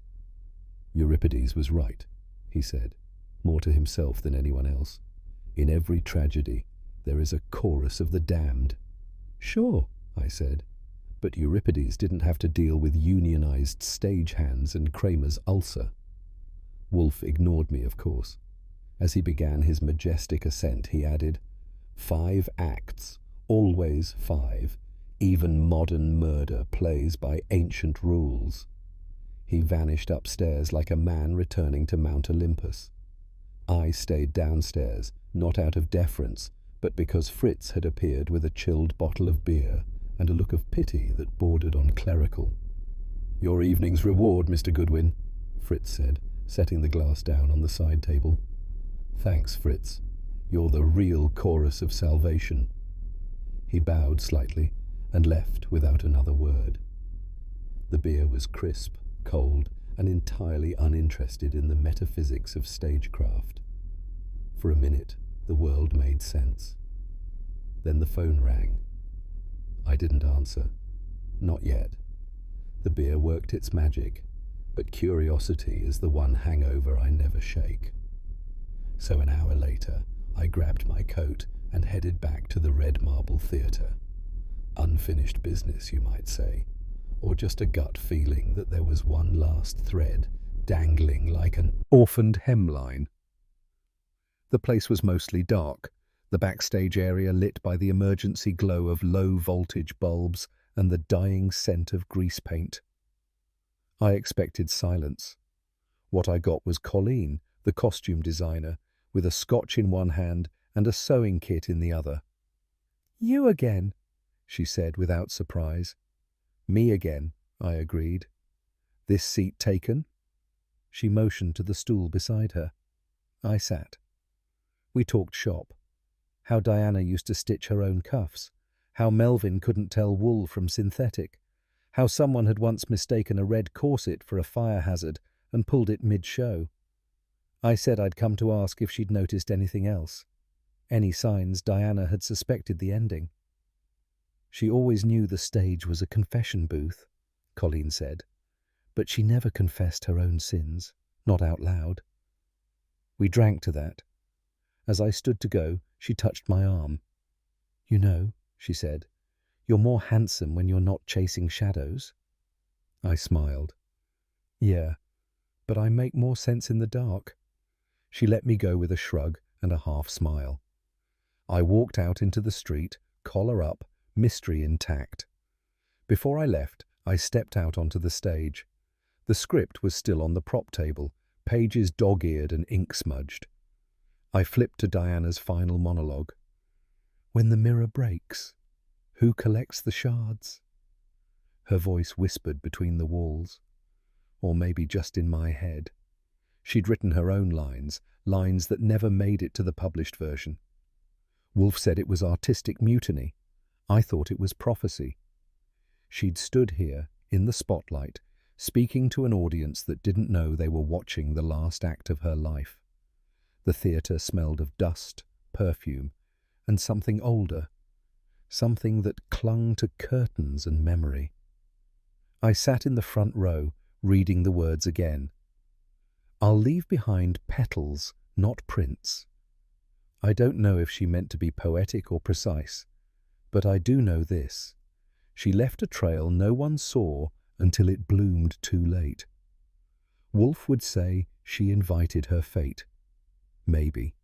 Euripides was right, he said, more to himself than anyone else. In every tragedy, there is a chorus of the damned. Sure, I said, but Euripides didn't have to deal with unionized stagehands and Kramer's ulcer. Wolfe ignored me, of course. As he began his majestic ascent, he added, 5 acts, always 5. Even modern murder plays by ancient rules. He vanished upstairs like a man returning to Mount Olympus. I stayed downstairs, not out of deference, but because Fritz had appeared with a chilled bottle of beer and a look of pity that bordered on clerical. Your evening's reward, Mr. Goodwin, Fritz said, setting the glass down on the side table. Thanks, Fritz. You're the real chorus of salvation. He bowed slightly and left without another word. The beer was crisp, cold, and entirely uninterested in the metaphysics of stagecraft. For a minute, the world made sense. Then the phone rang. I didn't answer. Not yet. The beer worked its magic, but curiosity is the one hangover I never shake. So an hour later, I grabbed my coat and headed back to the Red Marble Theatre. Unfinished business, you might say, or just a gut feeling that there was one last thread dangling like an orphaned hemline. The place was mostly dark, the backstage area lit by the emergency glow of low-voltage bulbs and the dying scent of grease paint. I expected silence. What I got was Colleen, the costume designer, with a scotch in one hand and a sewing kit in the other. "You again," she said without surprise. "Me again," I agreed. "This seat taken?" She motioned to the stool beside her. I sat. We talked shop. How Diana used to stitch her own cuffs. How Melvin couldn't tell wool from synthetic. How someone had once mistaken a red corset for a fire hazard and pulled it mid-show. I said I'd come to ask if she'd noticed anything else. Any signs Diana had suspected the ending. "She always knew the stage was a confession booth," Colleen said, "but she never confessed her own sins, not out loud." We drank to that. As I stood to go, she touched my arm. "You know," she said, "you're more handsome when you're not chasing shadows." I smiled. "Yeah, but I make more sense in the dark." She let me go with a shrug and a half smile. I walked out into the street, collar up, mystery intact. Before I left, I stepped out onto the stage. The script was still on the prop table, pages dog-eared and ink-smudged. I flipped to Diana's final monologue. "When the mirror breaks, who collects the shards?" Her voice whispered between the walls. Or maybe just in my head. She'd written her own lines, lines that never made it to the published version. Wolfe said it was artistic mutiny. I thought it was prophecy. She'd stood here, in the spotlight, speaking to an audience that didn't know they were watching the last act of her life. The theatre smelled of dust, perfume, and something older, something that clung to curtains and memory. I sat in the front row, reading the words again. "I'll leave behind petals, not prints." I don't know if she meant to be poetic or precise, but I do know this. She left a trail no one saw until it bloomed too late. Wolfe would say she invited her fate. Maybe.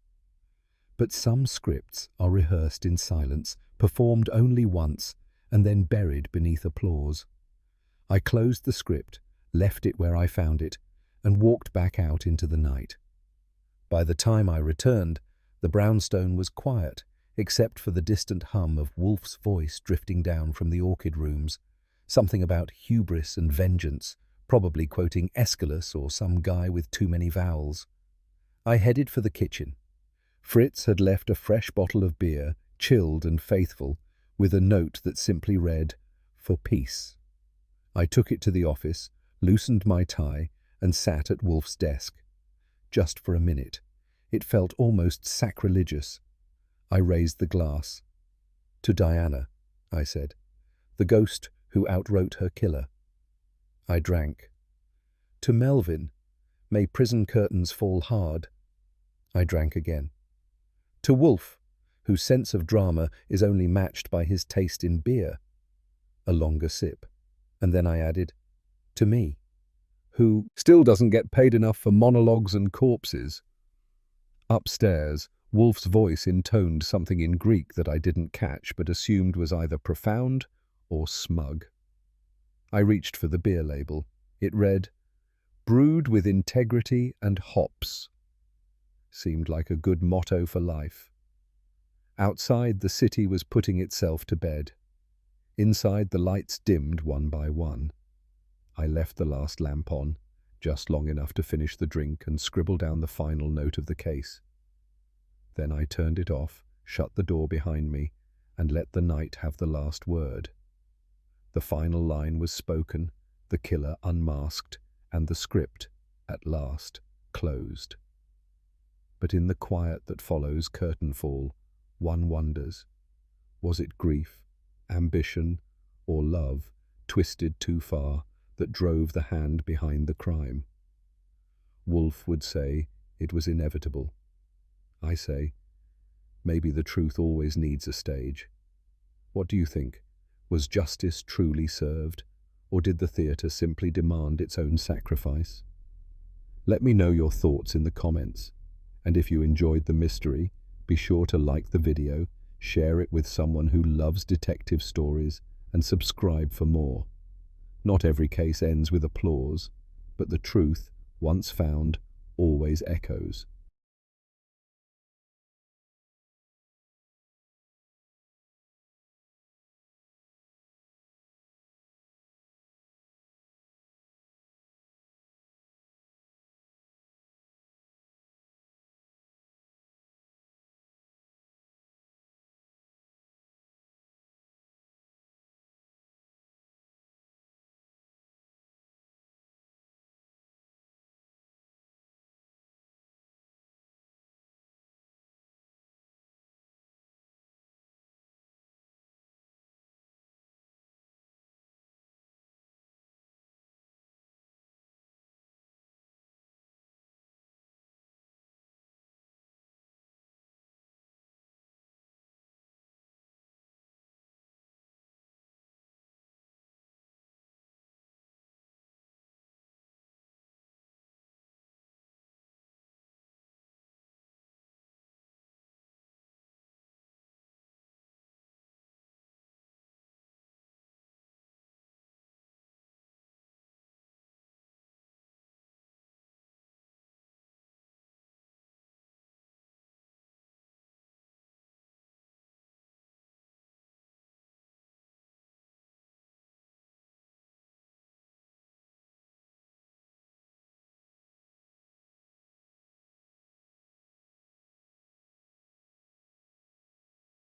But some scripts are rehearsed in silence, performed only once, and then buried beneath applause. I closed the script, left it where I found it, and walked back out into the night. By the time I returned, the brownstone was quiet, except for the distant hum of Wolfe's voice drifting down from the orchid rooms, something about hubris and vengeance, probably quoting Aeschylus or some guy with too many vowels. I headed for the kitchen. Fritz had left a fresh bottle of beer, chilled and faithful, with a note that simply read, "For peace." I took it to the office, loosened my tie, and sat at Wolfe's desk. Just for a minute. It felt almost sacrilegious. I raised the glass. "To Diana," I said, "the ghost who outwrote her killer." I drank. "To Melvin, may prison curtains fall hard." I drank again. "To Wolfe, whose sense of drama is only matched by his taste in beer." A longer sip. And then I added, "To me, who still doesn't get paid enough for monologues and corpses." Upstairs, Wolfe's voice intoned something in Greek that I didn't catch but assumed was either profound or smug. I reached for the beer label. It read, "Brewed with integrity and hops." Seemed like a good motto for life. Outside, the city was putting itself to bed. Inside, the lights dimmed one by one. I left the last lamp on, just long enough to finish the drink and scribble down the final note of the case. Then I turned it off, shut the door behind me, and let the night have the last word. The final line was spoken, the killer unmasked, and the script, at last, closed. But in the quiet that follows curtain fall, one wonders, was it grief, ambition, or love twisted too far that drove the hand behind the crime? Wolfe would say it was inevitable. I say, maybe the truth always needs a stage. What do you think? Was justice truly served, or did the theatre simply demand its own sacrifice? Let me know your thoughts in the comments, and if you enjoyed the mystery, be sure to like the video, share it with someone who loves detective stories, and subscribe for more. Not every case ends with applause, but the truth, once found, always echoes.